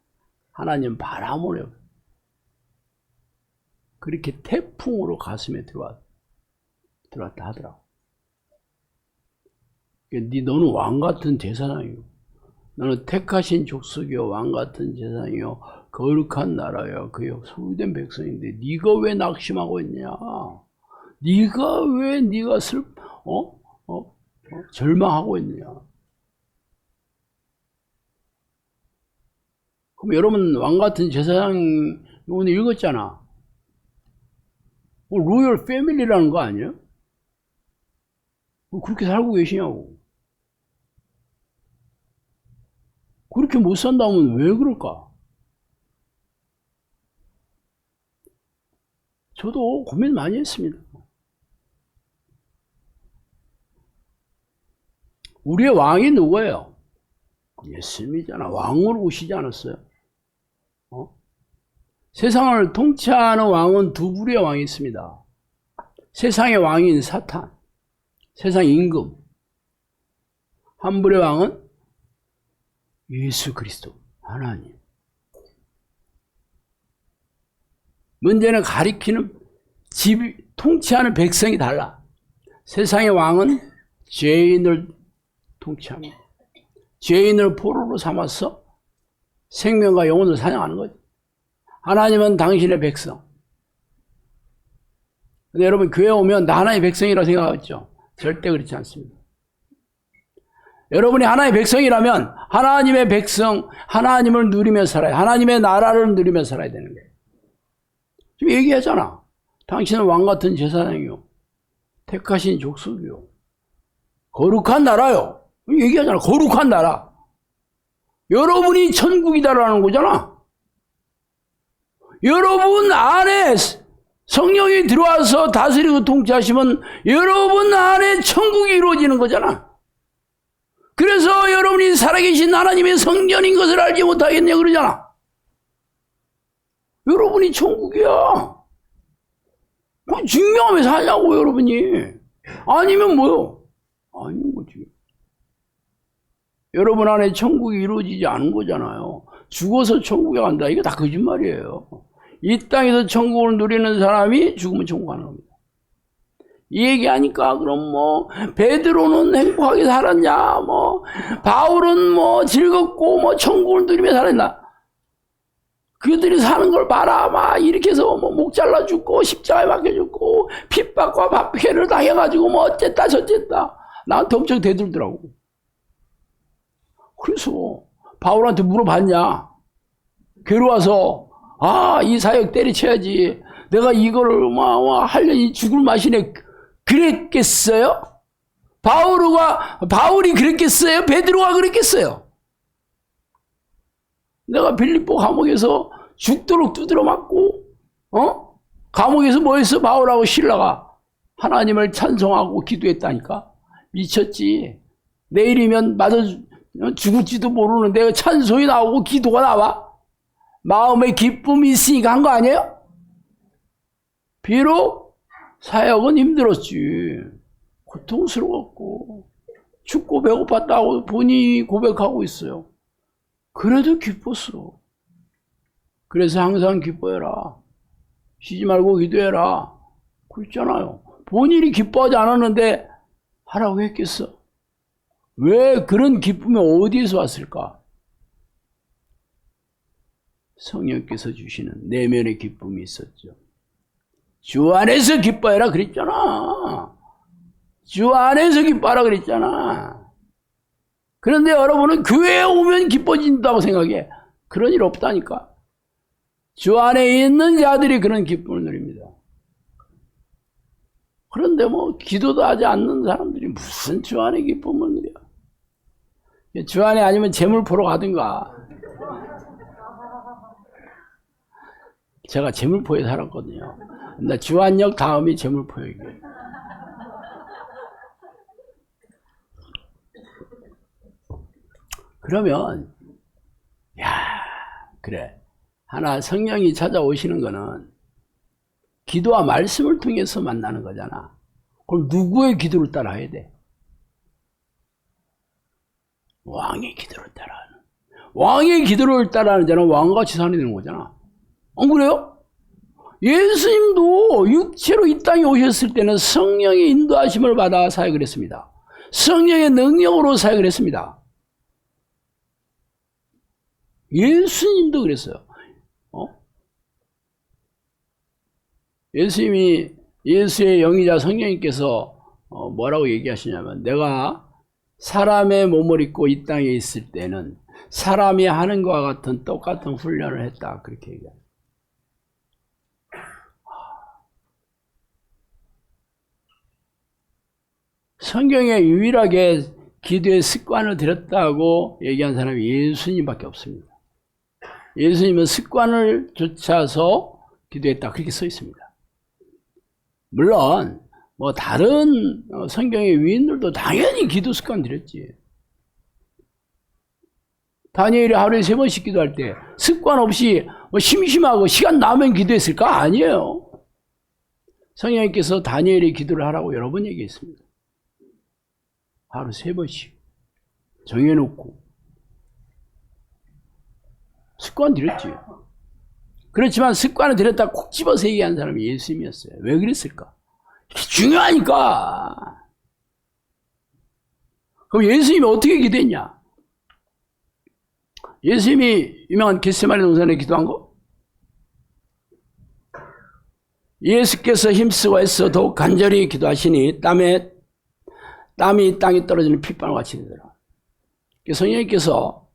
하나님 바람을 그렇게 태풍으로 가슴에 들어왔다 하더라고. 너는 왕 같은 제사장이요. 너는 택하신 족속이요, 왕 같은 제사장이요, 거룩한 나라요, 그요 소유된 백성인데 네가 왜 낙심하고 있냐? 네가 왜 절망하고 있느냐? 그럼 여러분 왕 같은 제사장 오늘 읽었잖아. 로열 패밀리라는 거 아니에요? 그렇게 살고 계시냐고. 그렇게 못 산다면 왜 그럴까? 저도 고민 많이 했습니다. 우리의 왕이 누구예요? 예수님이잖아. 왕으로 오시지 않았어요? 세상을 통치하는 왕은 두 부류의 왕이 있습니다. 세상의 왕인 사탄, 세상 임금. 한 부류의 왕은 예수 그리스도, 하나님. 문제는 가리키는 통치하는 백성이 달라. 세상의 왕은 죄인을 통치합니다. 죄인을 포로로 삼아서 생명과 영혼을 사냥하는 거죠. 하나님은 당신의 백성. 근데 여러분 교회 오면 나 하나님의 백성이라고 생각하죠? 절대 그렇지 않습니다. 여러분이 하나님의 백성이라면 하나님의 백성, 하나님을 누리며 살아야, 하나님의 나라를 누리며 살아야 되는 거예요. 지금 얘기하잖아. 당신은 왕같은 제사장이요, 택하신 족속이요, 거룩한 나라요. 얘기하잖아. 거룩한 나라. 여러분이 천국이다라는 거잖아. 여러분 안에 성령이 들어와서 다스리고 통치하시면 여러분 안에 천국이 이루어지는 거잖아. 그래서 여러분이 살아계신 하나님의 성전인 것을 알지 못하겠냐 그러잖아. 여러분이 천국이야. 그 증명하면서 하냐고 여러분이. 아니면 뭐요? 아닌 거지. 여러분 안에 천국이 이루어지지 않은 거잖아요. 죽어서 천국에 간다. 이거 다 거짓말이에요. 이 땅에서 천국을 누리는 사람이 죽으면 천국 가는 겁니다. 이 얘기하니까 그럼 뭐 베드로는 행복하게 살았냐, 뭐 바울은 뭐 즐겁고 뭐 천국을 누리며 살았나? 그들이 사는 걸 봐라. 막 이렇게 해서 뭐 목 잘라 죽고 십자가에 박혀 죽고 핍박과 박해를 당해가지고 뭐 어쨌다 저쨌다 나한테 엄청 대들더라고. 그래서 바울한테 물어봤냐? 괴로워서 이 사역 때려쳐야지. 내가 이거를 하려니 죽을 맛이네. 그랬겠어요? 바울이 그랬겠어요? 베드로가 그랬겠어요? 내가 빌립보 감옥에서 죽도록 두드려 맞고, 감옥에서 뭐 했어? 바울하고 실라가 하나님을 찬송하고 기도했다니까? 미쳤지. 내일이면 맞아 죽을지도 모르는데 찬송이 나오고 기도가 나와? 마음에 기쁨이 있으니까 한 거 아니에요? 비록 사역은 힘들었지. 고통스러웠고 춥고 배고팠다고 본인이 고백하고 있어요. 그래도 기뻤어. 그래서 항상 기뻐해라. 쉬지 말고 기도해라. 그랬잖아요. 본인이 기뻐하지 않았는데 하라고 했겠어? 왜 그런 기쁨이 어디에서 왔을까? 성령께서 주시는 내면의 기쁨이 있었죠. 주 안에서 기뻐해라 그랬잖아. 주 안에서 기뻐하라 그랬잖아. 그런데 여러분은 교회에 오면 기뻐진다고 생각해. 그런 일 없다니까. 주 안에 있는 자들이 그런 기쁨을 누립니다. 그런데 뭐 기도도 하지 않는 사람들이 무슨 주 안에 기쁨을 누려? 주 안에 아니면 재물 보러 가든가. 제가 재물포에 살았거든요. 나 주안역 다음이 재물포역이에요. 그러면 그래. 하나 성령이 찾아오시는 거는 기도와 말씀을 통해서 만나는 거잖아. 그럼 누구의 기도를 따라야 돼? 왕의 기도를 따라하는. 왕의 기도를 따라하는 자는 왕같이 사는 되는 거잖아. 안 그래요? 예수님도 육체로 이 땅에 오셨을 때는 성령의 인도하심을 받아 사역을 했습니다. 성령의 능력으로 사역을 했습니다. 예수님도 그랬어요. 예수의 영이자 성령님께서 뭐라고 얘기하시냐면, 내가 사람의 몸을 입고 이 땅에 있을 때는 사람이 하는 것과 같은 똑같은 훈련을 했다. 그렇게 얘기합니다. 성경에 유일하게 기도의 습관을 들였다고 얘기한 사람이 예수님밖에 없습니다. 예수님은 습관을 좇아서 기도했다. 그렇게 써 있습니다. 물론 뭐 다른 성경의 위인들도 당연히 기도 습관 들였지. 다니엘이 하루에 3번씩 기도할 때 습관 없이 뭐 심심하고 시간 나면 기도했을까? 아니에요. 성령님께서 다니엘이 기도를 하라고 여러 번 얘기했습니다. 하루 3번씩 정해놓고 습관 들였지. 그렇지만 습관을 들였다 콕 집어서 얘기한 사람이 예수님이었어요. 왜 그랬을까? 중요하니까. 그럼 예수님이 어떻게 기도했냐? 예수님이 유명한 겟세마네 동산에 기도한 거? 예수께서 힘쓰고 애써 더욱 간절히 기도하시니 땀이 땅에 떨어지는 핏방울 같이 되더라. 성령님께서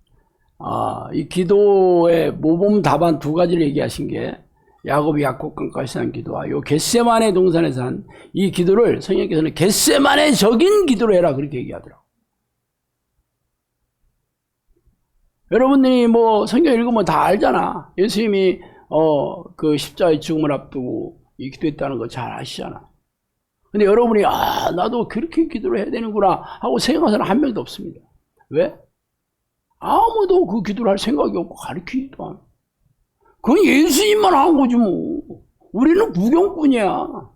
이 기도의 모범 답안 2가지를 얘기하신 게 야곱이 약속강가에서 한 기도와 요 겟세마네 동산에서 한 이 기도를 성령님께서는 겟세마네적인 기도로 해라 그렇게 얘기하더라고요. 여러분들이 뭐 성경 읽으면 다 알잖아. 예수님이 그 십자가의 죽음을 앞두고 이 기도했다는 거 잘 아시잖아. 근데 여러분이 나도 그렇게 기도를 해야 되는구나 하고 생각하는 사람 한 명도 없습니다. 왜? 아무도 그 기도를 할 생각이 없고 가르치지도 않아. 그건 예수님만 한 거지 뭐. 우리는 구경꾼이야.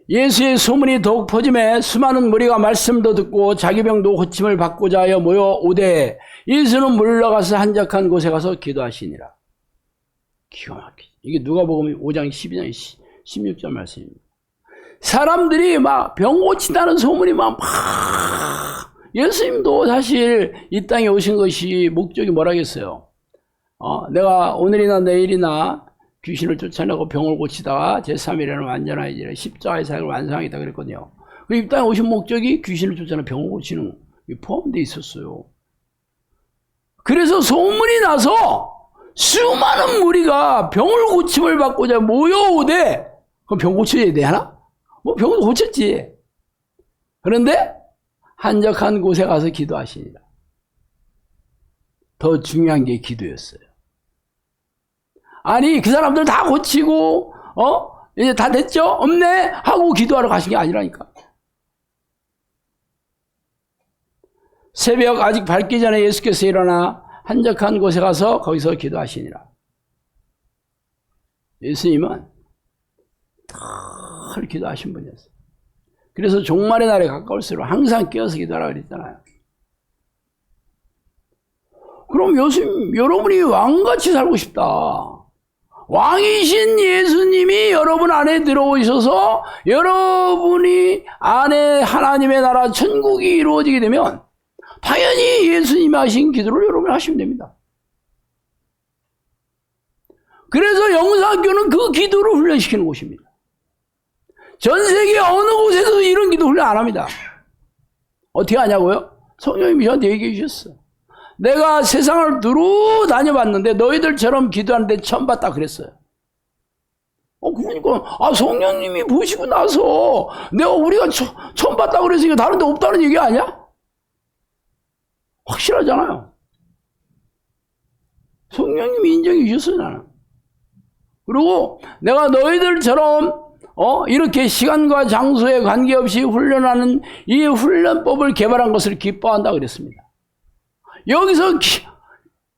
예수의 소문이 더욱 퍼짐에 수많은 무리가 말씀도 듣고 자기 병도 고침을 받고자 하여 모여오되 예수는 물러가서 한적한 곳에 가서 기도하시니라. 기가 막히지. 이게 누가복음 5장 12장 16절 말씀입니다. 사람들이 막 병 고친다는 소문이 막 예수님도 사실 이 땅에 오신 것이 목적이 뭐라겠어요? 내가 오늘이나 내일이나 귀신을 쫓아내고 병을 고치다가 제3일에는 완전하여지라 십자가의 사역을 완성하겠다 그랬거든요. 이 땅에 오신 목적이 귀신을 쫓아내고 병을 고치는 게 포함되어 있었어요. 그래서 소문이 나서 수많은 무리가 병을 고침을 받고자 모여오되 그럼 병 고쳐야 되나? 뭐 병은 고쳤지. 그런데 한적한 곳에 가서 기도하시니라. 더 중요한 게 기도였어요. 아니 그 사람들 다 고치고 이제 다 됐죠? 없네? 하고 기도하러 가신 게 아니라니까. 새벽 아직 밝기 전에 예수께서 일어나 한적한 곳에 가서 거기서 기도하시니라. 예수님은 늘 기도하신 분이었어요. 그래서 종말의 날에 가까울수록 항상 깨어서 기도하라고 그랬잖아요. 그럼 여러분이 왕같이 살고 싶다. 왕이신 예수님이 여러분 안에 들어오셔서 여러분이 안에 하나님의 나라 천국이 이루어지게 되면 당연히 예수님이 하신 기도를 여러분이 하시면 됩니다. 그래서 영사학교는 그 기도를 훈련시키는 곳입니다. 전 세계 어느 곳에서도 이런 기도 훈련 안 합니다. 어떻게 하냐고요? 성령님이 저한테 얘기해 주셨어요. 내가 세상을 두루 다녀봤는데 너희들처럼 기도하는데 처음 봤다 그랬어요. 그러니까 성령님이 보시고 나서 우리가 처음 봤다 그랬으니까 다른 데 없다는 얘기 아니야? 확실하잖아요. 성령님이 인정해 주셨어요, 나는. 그리고 내가 너희들처럼 이렇게 시간과 장소에 관계없이 훈련하는 이 훈련법을 개발한 것을 기뻐한다 그랬습니다. 여기서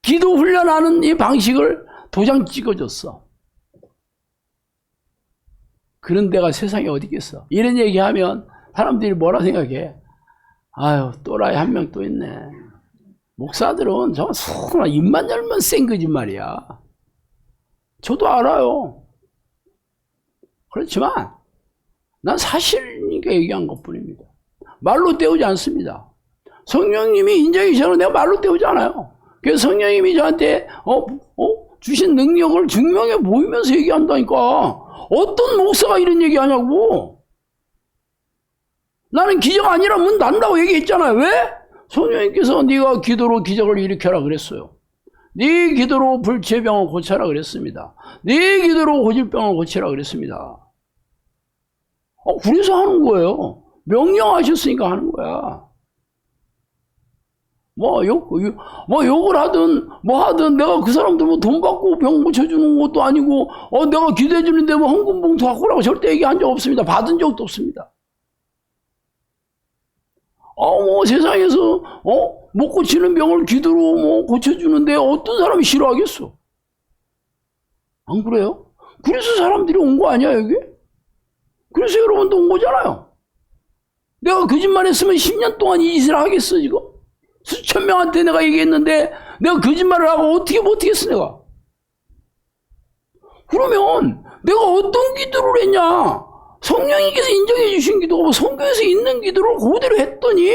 기도 훈련하는 이 방식을 도장 찍어줬어. 그런 데가 세상에 어디 있겠어. 이런 얘기하면 사람들이 뭐라 생각해? 아유, 또라이 한 명 또 있네. 목사들은 정말 소나 입만 열면 센 거짓말이야. 저도 알아요. 그렇지만 난 사실이니까 얘기한 것뿐입니다. 말로 때우지 않습니다. 성령님이 인정이 저는 내가 말로 때우지 않아요. 그래서 성령님이 저한테 주신 능력을 증명해 보이면서 얘기한다니까. 어떤 목사가 이런 얘기하냐고. 나는 기적 아니라면 난다고 얘기했잖아요. 왜? 성령님께서 네가 기도로 기적을 일으켜라 그랬어요. 네 기도로 불치병을 고쳐라 그랬습니다. 네 기도로 고질병을 고치라 그랬습니다. 그래서 하는 거예요. 명령하셨으니까 하는 거야. 욕을 하든 뭐 하든 내가 그 사람들 뭐 돈 받고 병 고쳐주는 것도 아니고 내가 기도해 주는데 뭐 헌금 봉투 갖고 오라고 절대 얘기한 적 없습니다. 받은 적도 없습니다. 세상에서 못 고치는 병을 기도로 뭐 고쳐주는데 어떤 사람이 싫어하겠어? 안 그래요? 그래서 사람들이 온 거 아니야 여기? 그래서 여러분도 온 거잖아요. 내가 거짓말했으면 10년 동안 이 짓을 하겠어 지금? 수천 명한테 내가 얘기했는데 내가 거짓말을 하고 어떻게 버티겠어 내가? 그러면 내가 어떤 기도를 했냐? 성령님께서 인정해 주신 기도가 성경에서 있는 기도를 그대로 했더니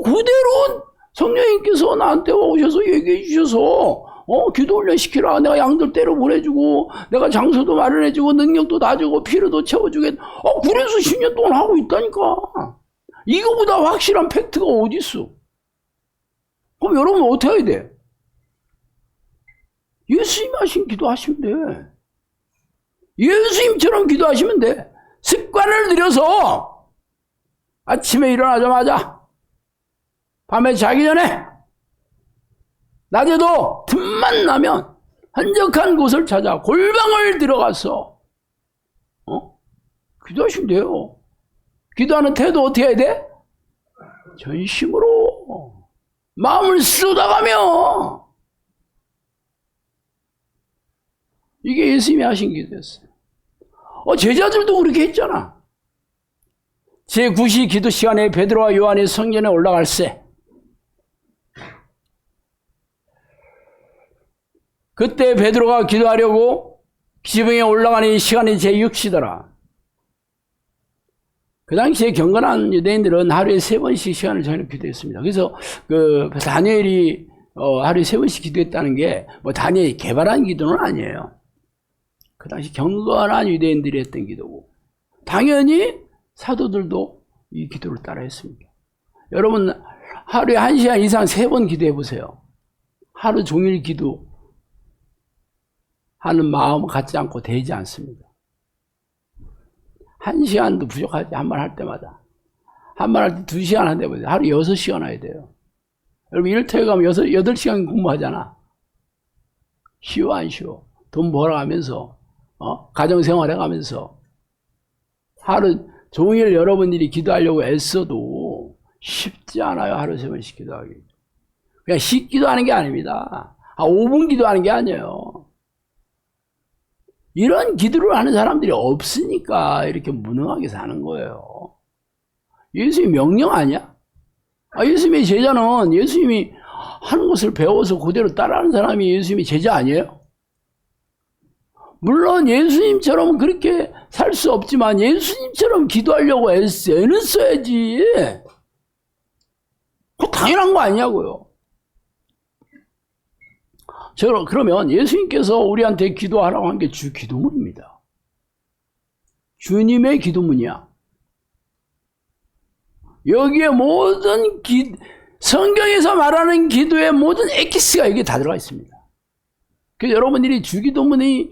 그대로 성령님께서 나한테 오셔서 얘기해 주셔서 기도 훈련 시키라. 내가 양들 때려 보내주고 내가 장소도 마련해주고 능력도 다 주고 피로도 채워주겠. 그래서 10년 동안 하고 있다니까. 이거보다 확실한 팩트가 어디 있어? 그럼 여러분 어떻게 해야 돼? 예수님 하신 기도하시면 돼. 예수님처럼 기도하시면 돼. 습관을 들여서 아침에 일어나자마자 밤에 자기 전에 낮에도 틈만 나면 한적한 곳을 찾아 골방을 들어가서 기도하시면 돼요. 기도하는 태도 어떻게 해야 돼? 전심으로 마음을 쏟아가며. 이게 예수님이 하신 기도였어요. 제자들도 그렇게 했잖아. 제9시 기도 시간에 베드로와 요한이 성전에 올라갈세. 그때 베드로가 기도하려고 지붕에 올라가는 시간이 제6시더라. 그 당시에 경건한 유대인들은 하루에 3번씩 시간을 정해서 기도했습니다. 그래서 다니엘이 하루에 3번씩 기도했다는 게 뭐 다니엘이 개발한 기도는 아니에요. 그 당시 경건한 유대인들이 했던 기도고, 당연히 사도들도 이 기도를 따라 했습니다. 여러분 하루에 1시간 이상 3번 기도해 보세요. 하루 종일 기도하는 마음 갖지 않고 되지 않습니다. 1시간도 부족하지. 한 말 할 때마다. 한 말 할 때 2시간 한다 보세요. 하루 6시간 해야 돼요. 여러분 일터에 가면 8시간 공부하잖아. 쉬워 안 쉬워? 돈 벌어가면서 가정생활 해가면서 하루 종일 여러분들이 기도하려고 애써도 쉽지 않아요. 하루 3번씩 기도하기. 그냥 10 기도하는 게 아닙니다. 5분 기도하는 게 아니에요. 이런 기도를 하는 사람들이 없으니까 이렇게 무능하게 사는 거예요. 예수님 명령 아니야? 예수님의 제자는 예수님이 하는 것을 배워서 그대로 따라하는 사람이 예수님의 제자 아니에요? 물론 예수님처럼 그렇게 살 수 없지만 예수님처럼 기도하려고 애는 써야지. 그거 당연한 거 아니냐고요. 그러면 예수님께서 우리한테 기도하라고 한 게 주 기도문입니다. 주님의 기도문이야. 여기에 모든 성경에서 말하는 기도의 모든 엑기스가 여기에 다 들어가 있습니다. 그래서 여러분들이 주기도문이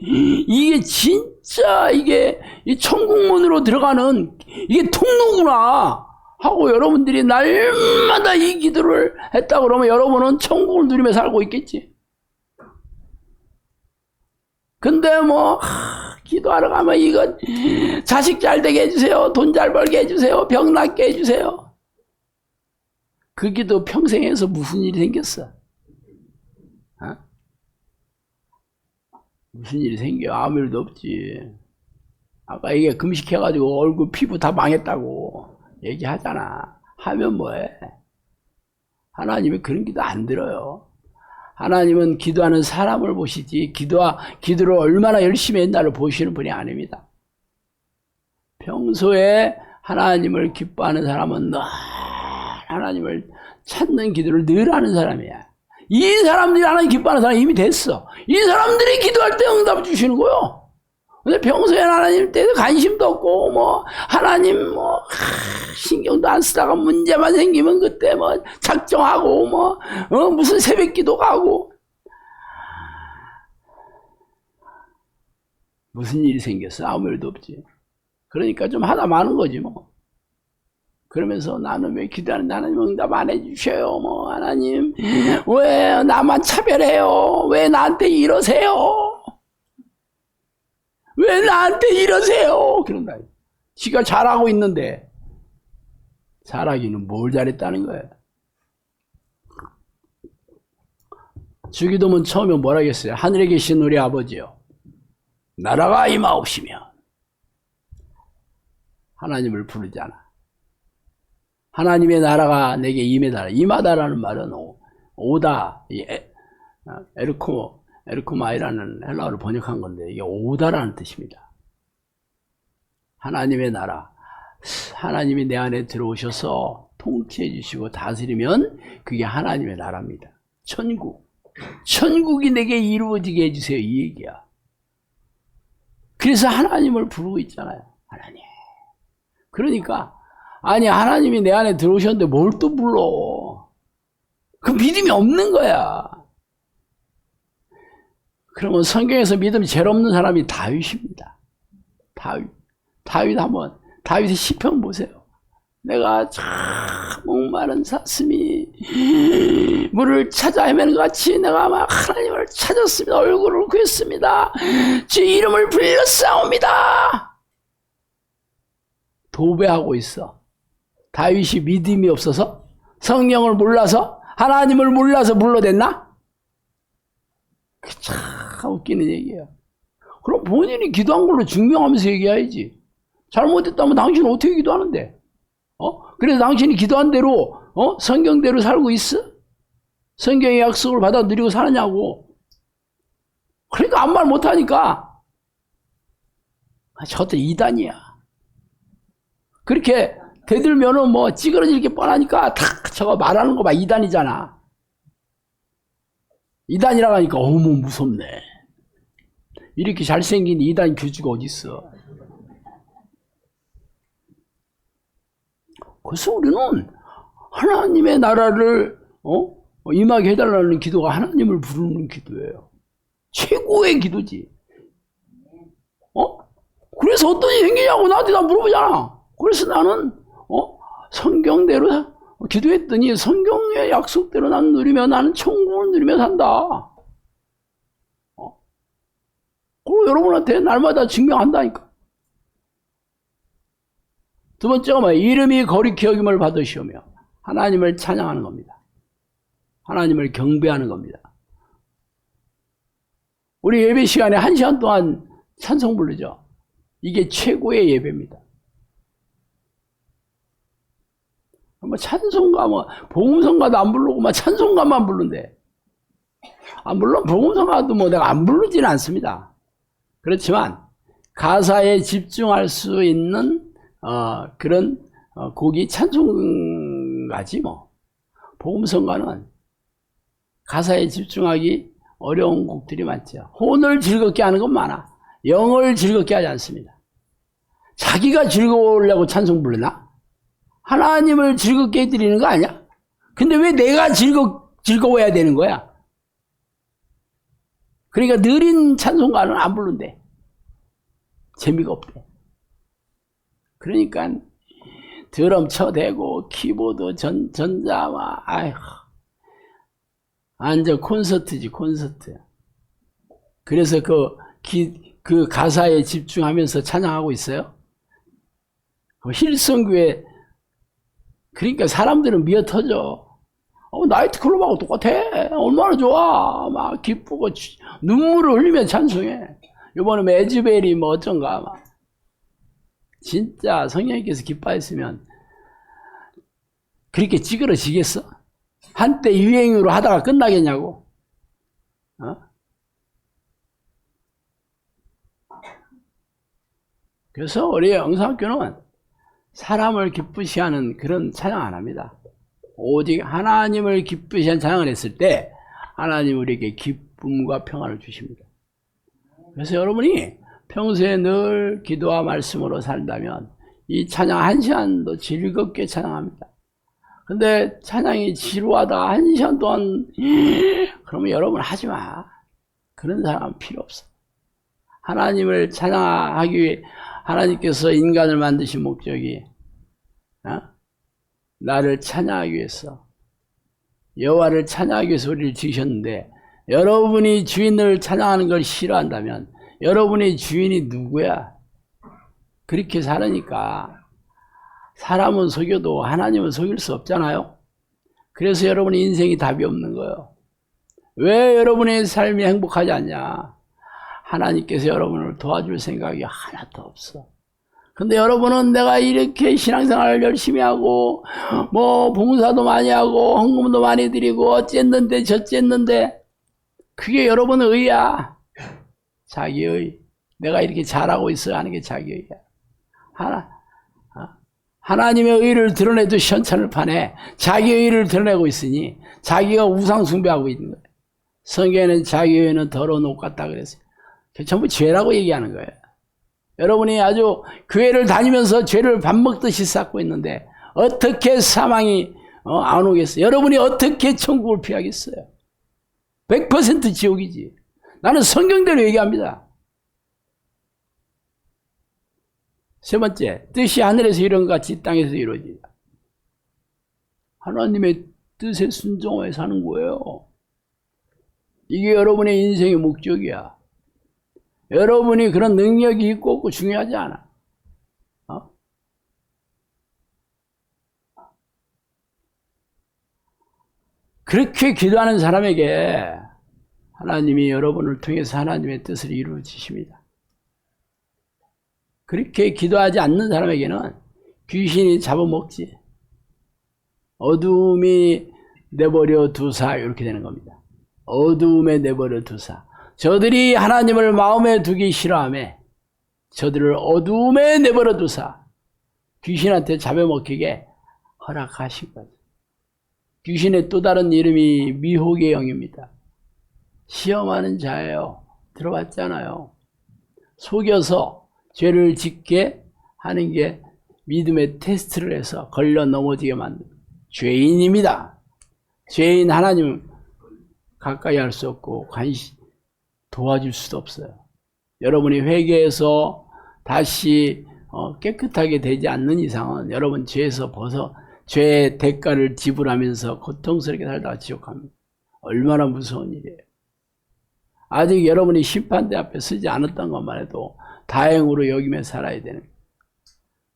이게 진짜 이게 이 천국문으로 들어가는 이게 통로구나 하고 여러분들이 날마다 이 기도를 했다 그러면 여러분은 천국을 누리며 살고 있겠지. 근데 기도하러 가면 이거 자식 잘 되게 해주세요. 돈 잘 벌게 해주세요. 병 낫게 해주세요. 그 기도 평생 해서 무슨 일이 생겼어? 어? 무슨 일이 생겨? 아무 일도 없지. 아까 이게 금식해가지고 얼굴 피부 다 망했다고 얘기하잖아. 하면 뭐해? 하나님이 그런 기도 안 들어요. 하나님은 기도하는 사람을 보시지 기도를 얼마나 열심히 했나를 보시는 분이 아닙니다. 평소에 하나님을 기뻐하는 사람은 늘 하나님을 찾는 기도를 늘 하는 사람이야. 이 사람들이 하나님 기뻐하는 사람이 이미 됐어. 이 사람들이 기도할 때 응답 주시는 거요. 근데 평소에 하나님 때도 관심도 없고 하나님 신경도 안 쓰다가 문제만 생기면 그때 작정하고 무슨 새벽 기도 가고 무슨 일이 생겼어? 아무 일도 없지. 그러니까 좀 하다 마는 거지 그러면서 나는 왜 기도하는데 하나님 응답 안 해주셔요? 하나님 왜 나만 차별해요? 왜 나한테 이러세요? 왜 나한테 이러세요? 그런다. 지가 잘하고 있는데 잘하기는 뭘 잘했다는 거야. 주기도문 처음에 뭐라 했어요? 하늘에 계신 우리 아버지요, 나라가 임하옵시며. 하나님을 부르잖아. 하나님의 나라가 내게 임하다. 임하다라는 말은 오다, 에르코마이라는 헬라어를 번역한 건데 이게 오다라는 뜻입니다. 하나님의 나라, 하나님이 내 안에 들어오셔서 통치해 주시고 다스리면 그게 하나님의 나라입니다. 천국이 내게 이루어지게 해주세요, 이 얘기야. 그래서 하나님을 부르고 있잖아요. 하나님. 그러니까 하나님이 내 안에 들어오셨는데 뭘 또 불러? 그 믿음이 없는 거야. 그러면 성경에서 믿음이 제일 없는 사람이 다윗입니다. 다윗의 시편 보세요. 내가 참 목마른 사슴이 물을 찾아 헤매는 것 같이 내가 막 하나님을 찾았습니다. 얼굴을 구했습니다. 주의 이름을 불렀사옵니다. 도배하고 있어. 다윗이 믿음이 없어서, 성령을 몰라서, 하나님을 몰라서 불러댔나? 참 웃기는 얘기예요. 그럼 본인이 기도한 걸로 증명하면서 얘기해야지. 잘못했다면 당신은 어떻게 기도하는데? 그래서 당신이 기도한 대로 성경대로 살고 있어? 성경의 약속을 받아 누리고 사느냐고. 그러니까 아무 말 못하니까 저것도 이단이야. 그렇게 대들면은 찌그러질 게 뻔하니까 탁 저거 말하는 거 봐. 이단이잖아. 이단이라고 하니까 어머 무섭네. 이렇게 잘생긴 이단 교주가 어딨어. 그래서 우리는 하나님의 나라를 임하게 해달라는 기도가 하나님을 부르는 기도예요. 최고의 기도지. 그래서 어떤 일이 생기냐고 나한테 다 물어보잖아. 그래서 나는 성경대로 기도했더니 성경의 약속대로 난 누리면 나는 천국을 누리며 산다. 그리고 여러분한테 날마다 증명한다니까. 두 번째가 뭐예요? 이름이 거룩히 여김을 받으시오며. 하나님을 찬양하는 겁니다. 하나님을 경배하는 겁니다. 우리 예배 시간에 1시간 동안 찬송 부르죠. 이게 최고의 예배입니다. 찬송가 복음성가도 안 부르고 찬송가만 부른대. 물론 복음성가도 내가 안 부르지는 않습니다. 그렇지만 가사에 집중할 수 있는 그런 곡이 찬송가지 복음성가는 가사에 집중하기 어려운 곡들이 많죠. 혼을 즐겁게 하는 건 많아. 영을 즐겁게 하지 않습니다. 자기가 즐거우려고 찬송 부르나? 하나님을 즐겁게 해드리는 거 아니야? 근데 왜 내가 즐거워야 되는 거야? 그러니까 느린 찬송가는 안 부른대. 재미가 없대. 그러니까 드럼 쳐대고 키보드 전자와 완전 콘서트지, 콘서트. 그래서 그 가사에 집중하면서 찬양하고 있어요. 힐성교회. 그러니까 사람들은 미어 터져. 나이트클럽하고 똑같아. 얼마나 좋아. 막 기쁘고 눈물을 흘리며 찬송해. 이번에 메즈벨이 뭐 어쩐가. 막. 진짜 성령님께서 기뻐했으면 그렇게 찌그러지겠어? 한때 유행으로 하다가 끝나겠냐고. 그래서 우리 영상학교는 사람을 기쁘시 하는 그런 찬양 안 합니다. 오직 하나님을 기쁘시 하는 찬양을 했을 때 하나님 우리에게 기쁨과 평안을 주십니다. 그래서 여러분이 평소에 늘 기도와 말씀으로 살다면 이 찬양 한 시간도 즐겁게 찬양합니다. 근데 찬양이 지루하다 한 시간 동안 그러면 여러분 하지 마. 그런 사람은 필요 없어. 하나님을 찬양하기 위해 하나님께서 인간을 만드신 목적이 나를 찬양하기 위해서 여호와를 찬양하기 위해서 우리를 지으셨는데 여러분이 주인을 찬양하는 걸 싫어한다면 여러분의 주인이 누구야? 그렇게 살으니까 사람은 속여도 하나님은 속일 수 없잖아요. 그래서 여러분의 인생이 답이 없는 거예요. 왜 여러분의 삶이 행복하지 않냐? 하나님께서 여러분을 도와줄 생각이 하나도 없어. 근데 여러분은 내가 이렇게 신앙생활을 열심히 하고 뭐 봉사도 많이 하고 헌금도 많이 드리고 어쨌는데 저쨌는데 그게 여러분의 의야. 자기의. 내가 이렇게 잘하고 있어 하는 게 자기의야. 하나님의 의를 드러내도 시원찮을 판에 자기의 의를 드러내고 있으니 자기가 우상 숭배하고 있는 거예요. 성경에는 자기의 의는 더러운 옷 같다 그랬어요. 전부 죄라고 얘기하는 거예요. 여러분이 아주 교회를 다니면서 죄를 밥 먹듯이 쌓고 있는데 어떻게 사망이 안 오겠어요? 여러분이 어떻게 천국을 피하겠어요? 100% 지옥이지. 나는 성경대로 얘기합니다. 세 번째, 뜻이 하늘에서 이룬 것 같이 땅에서 이루어지다. 하나님의 뜻에 순종하여 사는 거예요. 이게 여러분의 인생의 목적이야. 여러분이 그런 능력이 있고 없고 중요하지 않아. 그렇게 기도하는 사람에게 하나님이 여러분을 통해서 하나님의 뜻을 이루어 주십니다. 그렇게 기도하지 않는 사람에게는 귀신이 잡아먹지. 어두움이 내버려 두사 이렇게 되는 겁니다. 어두움에 내버려 두사. 저들이 하나님을 마음에 두기 싫어하며 저들을 어두움에 내버려 두사 귀신한테 잡아먹히게 허락하신 거죠. 귀신의 또 다른 이름이 미혹의 영입니다. 시험하는 자예요. 들어봤잖아요. 속여서 죄를 짓게 하는 게 믿음의 테스트를 해서 걸려 넘어지게 만든 죄인입니다. 죄인 하나님 가까이 할 수 없고 관심 도와줄 수도 없어요. 여러분이 회개해서 다시 깨끗하게 되지 않는 이상은 여러분 죄에서 벗어 죄의 대가를 지불하면서 고통스럽게 살다가 지옥 갑니다. 얼마나 무서운 일이에요. 아직 여러분이 심판대 앞에 서지 않았던 것만 해도 다행으로 여기며 살아야 되는 거예요.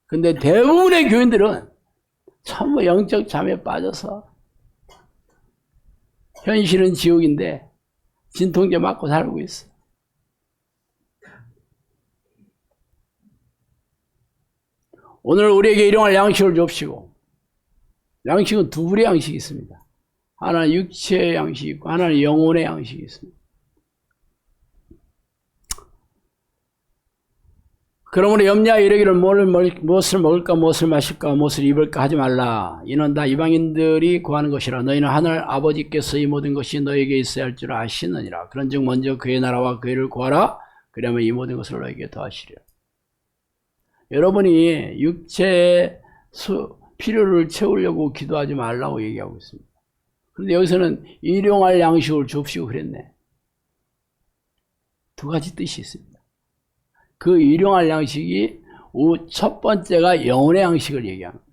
근데 대부분의 교인들은 전부 영적 잠에 빠져서 현실은 지옥인데 진통제 맞고 살고 있어. 오늘 우리에게 일용할 양식을 줍시고, 양식은 두 불의 양식이 있습니다. 하나는 육체의 양식이 있고 하나는 영혼의 양식이 있습니다. 그러므로 염려하여 이르기를 무엇을 먹을까 무엇을 마실까 무엇을 입을까 하지 말라. 이는 다 이방인들이 구하는 것이라. 너희는 하늘 아버지께서 이 모든 것이 너에게 있어야 할 줄 아시느니라. 그런즉 먼저 그의 나라와 그의 를 구하라. 그러면 이 모든 것을 너에게 더하시리라. 여러분이 육체의 필요를 채우려고 기도하지 말라고 얘기하고 있습니다. 그런데 여기서는 일용할 양식을 줍시고 그랬네. 두 가지 뜻이 있습니다. 그 일용할 양식이 첫 번째가 영혼의 양식을 얘기합니다.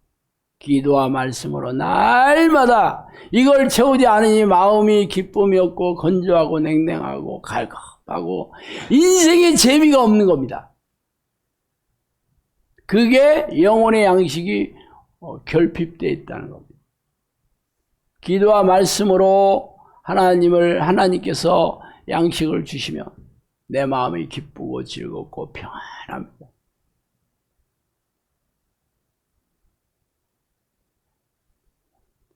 기도와 말씀으로 날마다 이걸 채우지 않으니 마음이 기쁨이 없고 건조하고 냉랭하고 갈급하고 인생에 재미가 없는 겁니다. 그게 영혼의 양식이 결핍되어 있다는 겁니다. 기도와 말씀으로 하나님께서 양식을 주시면 내 마음이 기쁘고 즐겁고 평안합니다.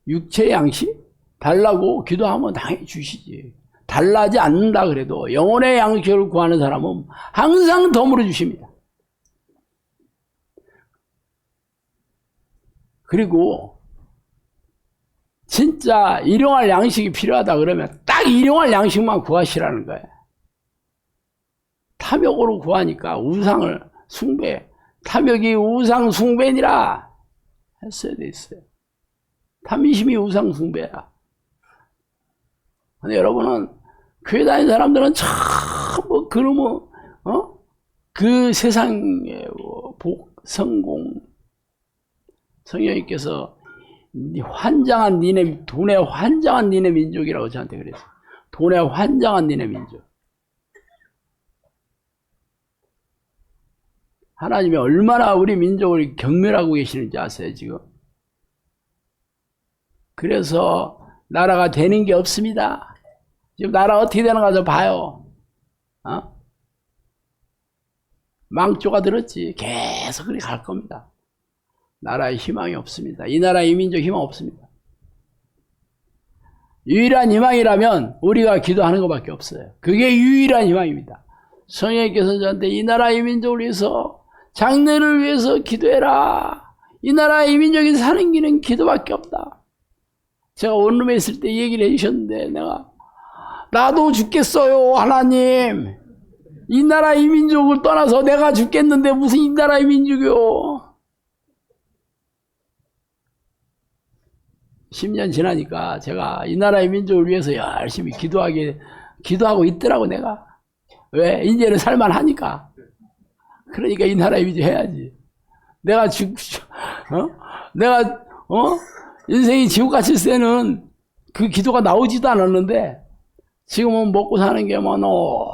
육체 양식? 달라고 기도하면 당연히 주시지. 달라지 않는다 그래도 영혼의 양식을 구하는 사람은 항상 덤으로 주십니다. 그리고 진짜 일용할 양식이 필요하다 그러면 딱 일용할 양식만 구하시라는 거예요. 탐욕으로 구하니까 우상을 숭배, 탐욕이 우상 숭배니라 했어야 됐어요. 탐심이 우상 숭배야. 근데 여러분은 교회 다니는 사람들은 참 그러면 그 세상의 복, 성공, 성령님께서 환장한 니네, 돈에 환장한 니네 민족이라고 저한테 그랬어요. 돈에 환장한 니네 민족. 하나님이 얼마나 우리 민족을 경멸하고 계시는지 아세요, 지금? 그래서 나라가 되는 게 없습니다. 지금 나라 어떻게 되는가 좀 봐요. 망조가 들었지. 계속 그렇게 갈 겁니다. 나라에 희망이 없습니다. 이 나라 이 민족 희망 없습니다. 유일한 희망이라면 우리가 기도하는 것밖에 없어요. 그게 유일한 희망입니다. 성령님께서 저한테 이 나라 이 민족을 위해서 장래를 위해서 기도해라. 이 나라 이 민족이 사는 길은 기도밖에 없다. 제가 원룸에 있을 때 얘기를 해주셨는데 나도 죽겠어요 하나님. 이 나라 이 민족을 떠나서 내가 죽겠는데 무슨 이 나라 이 민족이요. 10년 지나니까 제가 이 나라의 민족을 위해서 열심히 기도하고 있더라고 내가. 왜? 이제는 살만하니까. 그러니까 이 나라의 민족 해야지. 내가 인생이 지옥 같을 때는 그 기도가 나오지도 않았는데 지금은 먹고 사는 게 너무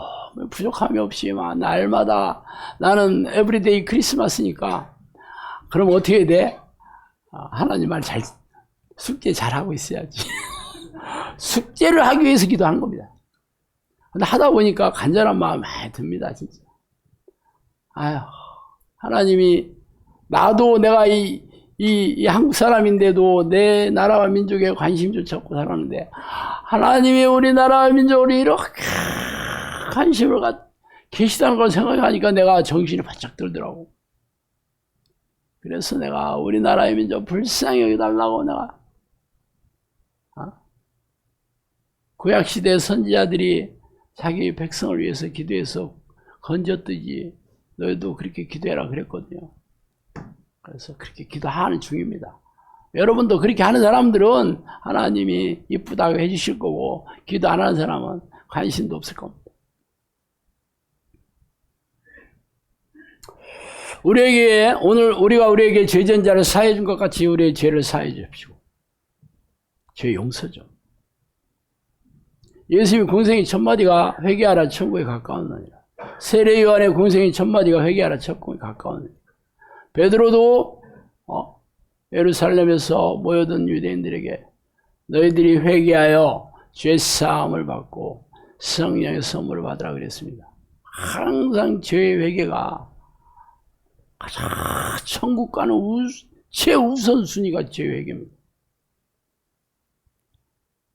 부족함이 없이 날마다 나는 에브리데이 크리스마스니까 그럼 어떻게 해야 돼? 하나님 말 숙제 잘하고 있어야지. 숙제를 하기 위해서 기도하는 겁니다. 근데 하다 보니까 간절한 마음이 많이 듭니다, 진짜. 아휴, 하나님이, 나도 내가 이 한국 사람인데도 내 나라와 민족에 관심조차 없고 살았는데, 하나님이 우리나라와 민족으로 이렇게 관심을 계시다는 걸 생각하니까 내가 정신이 바짝 들더라고. 그래서 내가 우리나라의 민족 불쌍히 여기달라고 내가 구약시대 선지자들이 자기 백성을 위해서 기도해서 건졌듯이 너희도 그렇게 기도해라 그랬거든요. 그래서 그렇게 기도하는 중입니다. 여러분도 그렇게 하는 사람들은 하나님이 이쁘다고 해주실 거고 기도 안 하는 사람은 관심도 없을 겁니다. 오늘 우리가 우리에게 죄전자를 사해 준 것 같이 우리의 죄를 사해 주십시오. 죄 용서죠. 예수님의 공생이 첫마디가 회개하라 천국에 가까웠느니라. 세례 요한의 공생이 첫마디가 회개하라 천국에 가까웠느니라. 베드로도 예루살렘에서 모여든 유대인들에게 너희들이 회개하여 죄 사함을 받고 성령의 선물을 받으라 그랬습니다. 항상 죄의 회개가 가장 천국 가는 최우선순위가 죄회개입니다.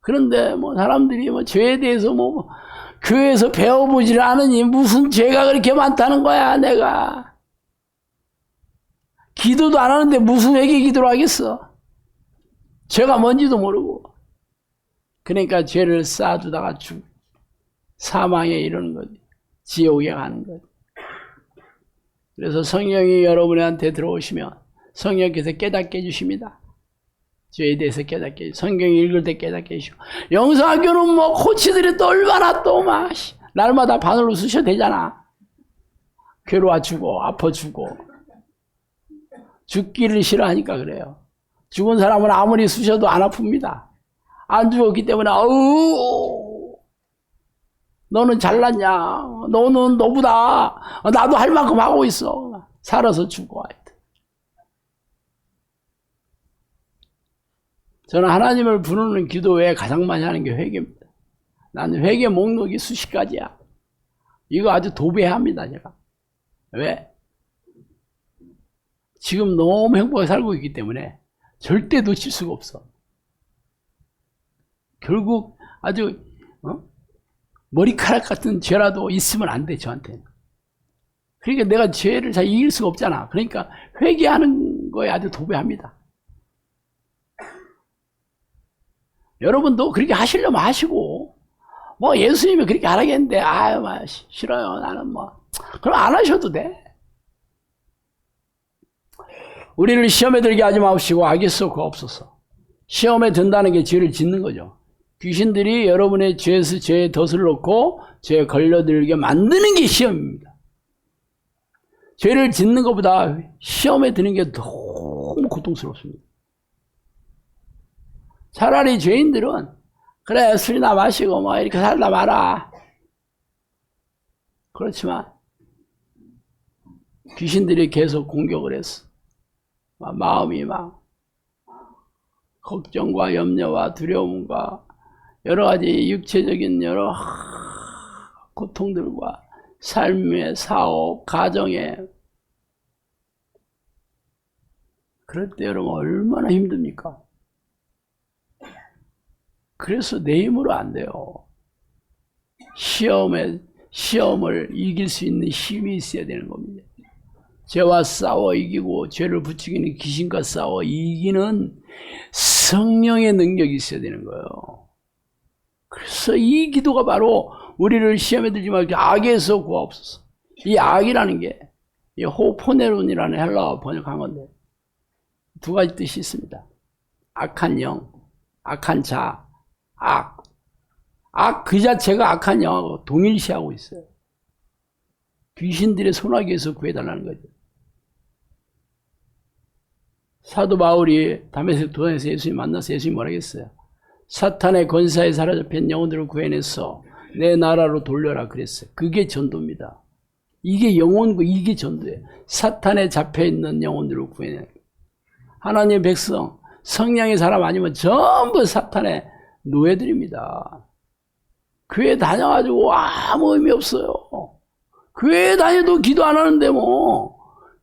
그런데 사람들이 죄에 대해서 교회에서 배워보질 않으니 무슨 죄가 그렇게 많다는 거야, 내가. 기도도 안 하는데 무슨 회개 기도를 하겠어? 죄가 뭔지도 모르고. 그러니까 죄를 쌓아두다가 사망에 이르는 거지. 지옥에 가는 거지. 그래서 성령이 여러분한테 들어오시면 성령께서 깨닫게 해주십니다. 죄에 대해서 깨닫게 해주시고 성경 읽을 때 깨닫게 해주시고 영성학교는 코치들이 또 얼마나 날마다 바늘로 쑤셔도 되잖아. 괴로워 주고 아파 주고 죽기를 싫어하니까 그래요. 죽은 사람은 아무리 쑤셔도 안 아픕니다. 안 죽었기 때문에 너는 잘났냐? 너는 너보다 나도 할 만큼 하고 있어. 살아서 죽어. 저는 하나님을 부르는 기도 외에 가장 많이 하는 게 회개입니다. 나는 회개 목록이 수십 가지야. 이거 아주 도배합니다, 제가. 왜? 지금 너무 행복하게 살고 있기 때문에 절대 놓칠 수가 없어. 결국 아주 머리카락 같은 죄라도 있으면 안 돼, 저한테는. 그러니까 내가 죄를 잘 이길 수가 없잖아. 그러니까 회개하는 거에 아주 도배합니다. 여러분도 그렇게 하시려면 하시고, 뭐 예수님이 그렇게 하라겠는데, 아유, 싫어요. 나는 뭐. 그럼 안 하셔도 돼. 우리를 시험에 들게 하지 마시고 악에서 구하옵소서. 시험에 든다는 게 죄를 짓는 거죠. 귀신들이 여러분의 죄에서 죄에 덫을 놓고 죄에 걸려들게 만드는 게 시험입니다. 죄를 짓는 것보다 시험에 드는 게 너무 고통스럽습니다. 차라리 죄인들은 그래 술이나 마시고 뭐 이렇게 살다 마라. 그렇지만 귀신들이 계속 공격을 했어. 마음이 막 걱정과 염려와 두려움과 여러 가지 육체적인 여러 고통들과 삶의 사업, 가정에 그럴 때 여러분 얼마나 힘듭니까? 그래서 내 힘으로 안 돼요. 시험을 이길 수 있는 힘이 있어야 되는 겁니다. 죄와 싸워 이기고 죄를 부추기는 귀신과 싸워 이기는 성령의 능력이 있어야 되는 거예요. 그래서 이 기도가 바로 우리를 시험에 들지 말고 악에서 구하옵소서. 이 악이라는 게 이 호포네론이라는 헬라어 번역한 건데 두 가지 뜻이 있습니다. 악한 영, 악한 자, 악. 악 그 자체가 악한 영하고 동일시하고 있어요. 귀신들의 손아귀에서 구해달라는 거죠. 사도 바울이 다메섹 도상에서 예수님 만나서 예수님 뭐라 했어요? 사탄의 권사에 사로잡힌 영혼들을 구해내서 내 나라로 돌려라 그랬어요. 그게 전도입니다. 이게 영혼이고 이게 전도예요. 사탄에 잡혀있는 영혼들을 구해내. 하나님의 백성, 성령의 사람 아니면 전부 사탄의 노예들입니다. 교회 다녀가지고 아무 의미 없어요. 교회 다녀도 기도 안 하는데 뭐.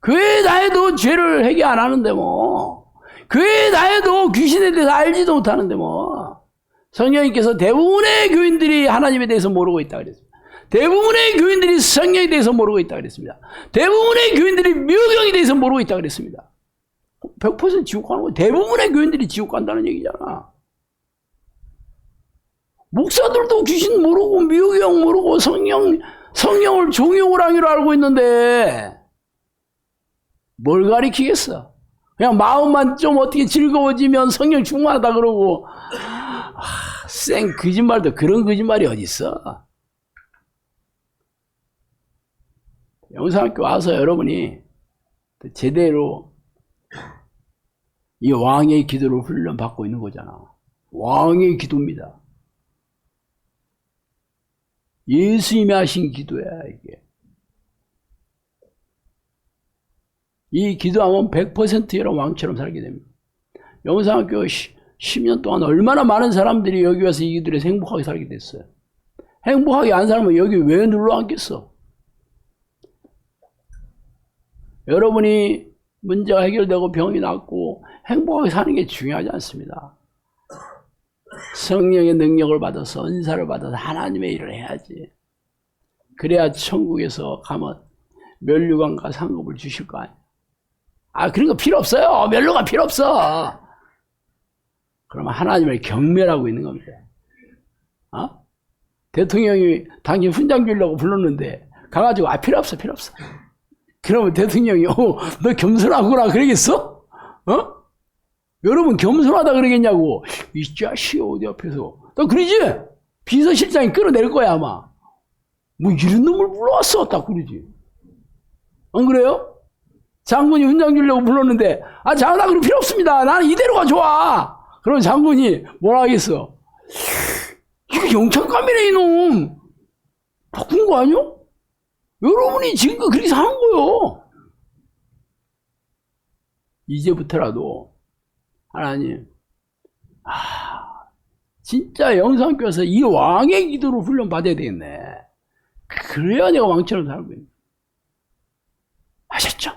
교회 다녀도 죄를 회개 안 하는데 뭐. 교회 다녀도 귀신에 대해서 알지도 못하는데 뭐. 성령님께서 대부분의 교인들이 하나님에 대해서 모르고 있다 그랬습니다. 대부분의 교인들이 성령에 대해서 모르고 있다 그랬습니다. 대부분의 교인들이 묘경에 대해서 모르고 있다 그랬습니다. 100% 지옥 가는 거예요. 대부분의 교인들이 지옥 간다는 얘기잖아. 목사들도 귀신 모르고 묘경 모르고 성령을 종이호랑이로 알고 있는데 뭘 가리키겠어? 그냥 마음만 좀 어떻게 즐거워지면 성령 충만하다 그러고 쌩 거짓말도 그런 거짓말이 어딨어? 영상학교 와서 여러분이 제대로 이 왕의 기도를 훈련받고 있는 거잖아. 왕의 기도입니다. 예수님이 하신 기도야 이게. 이 기도하면 100% 여러분 왕처럼 살게 됩니다. 영상학교 10년 동안 얼마나 많은 사람들이 여기 와서 이 기도를 해서 행복하게 살게 됐어요. 행복하게 안 살면 여기 왜 눌러 앉겠어? 여러분이 문제가 해결되고 병이 낫고 행복하게 사는 게 중요하지 않습니다. 성령의 능력을 받아서 은사를 받아서 하나님의 일을 해야지. 그래야 천국에서 가면 면류관과 상급을 주실 거 아니야. 그런 거 필요 없어요. 면류관 필요 없어. 그러면 하나님을 경멸하고 있는 겁니다. 대통령이 당신 훈장 주려고 불렀는데 가가지고 필요 없어. 그러면 대통령이 너 겸손하구나 그러겠어? 여러분 겸손하다 그러겠냐고. 이 자식이 어디 앞에서 너 그러지? 비서실장이 끌어낼 거야 아마. 뭐 이런 놈을 불러왔어 딱 그러지. 안 그래요? 장군이 훈장 주려고 불렀는데 장관 그럴 필요 없습니다. 나는 이대로가 좋아. 그럼 장군이 뭐라 하겠어? 이거 영창감이네 이놈. 바꾼 거 아니야? 여러분이 지금껏 그렇게 사는 거요. 이제부터라도 하나님 진짜 영상교에서 이 왕의 기도를 훈련 받아야 되겠네. 그래야 내가 왕처럼 살고 있는. 아셨죠?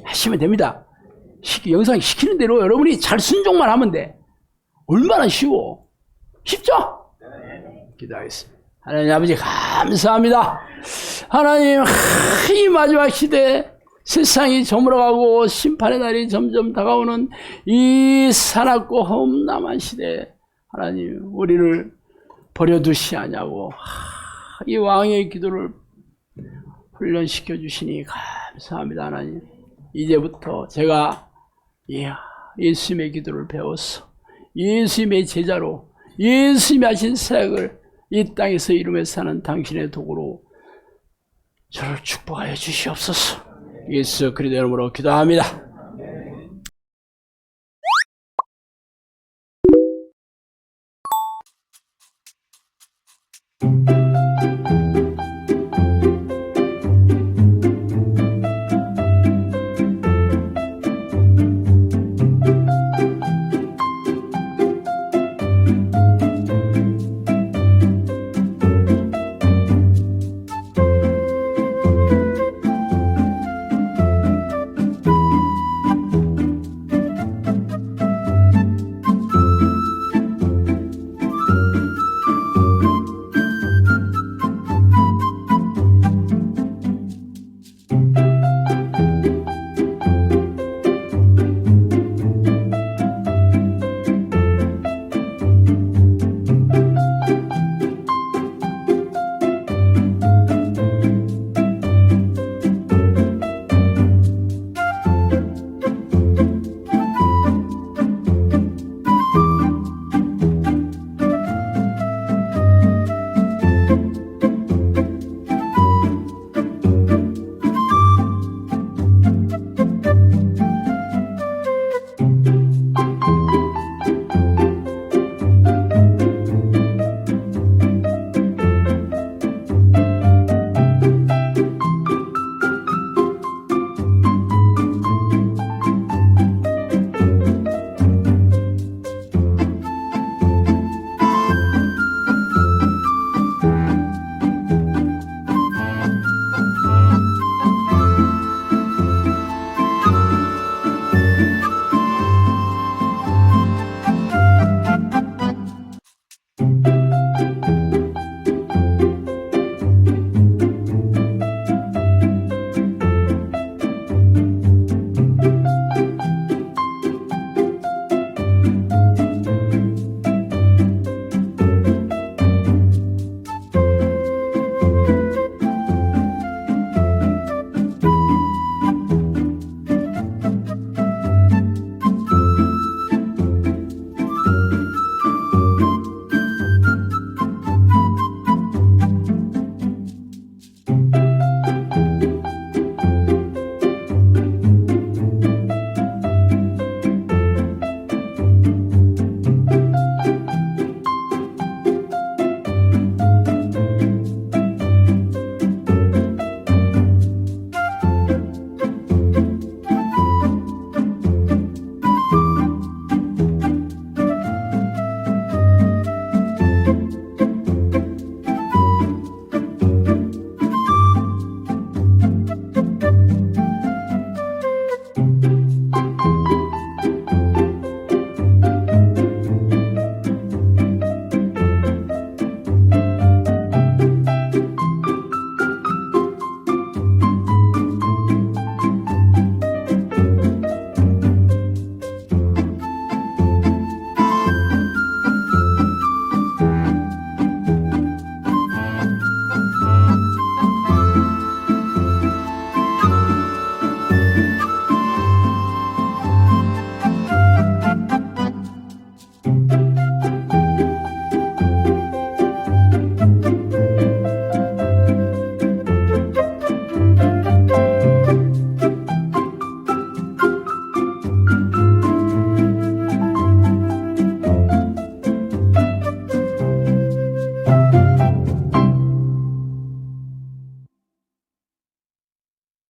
하시면 됩니다. 영상 시키는 대로 여러분이 잘 순종만 하면 돼. 얼마나 쉬워. 쉽죠? 기도하겠습니다. 하나님 아버지 감사합니다. 하나님, 이 마지막 시대 세상이 저물어가고 심판의 날이 점점 다가오는 이 사납고 험난한 시대에 하나님 우리를 버려두시 하냐고 이 왕의 기도를 훈련시켜 주시니 감사합니다. 하나님, 이제부터 제가 예수님의 기도를 배워서 예수님의 제자로 예수님이 하신 사역을 이 땅에서 이루며 사는 당신의 도구로 저를 축복하여 주시옵소서. 예수 그리스도 이름으로 기도합니다.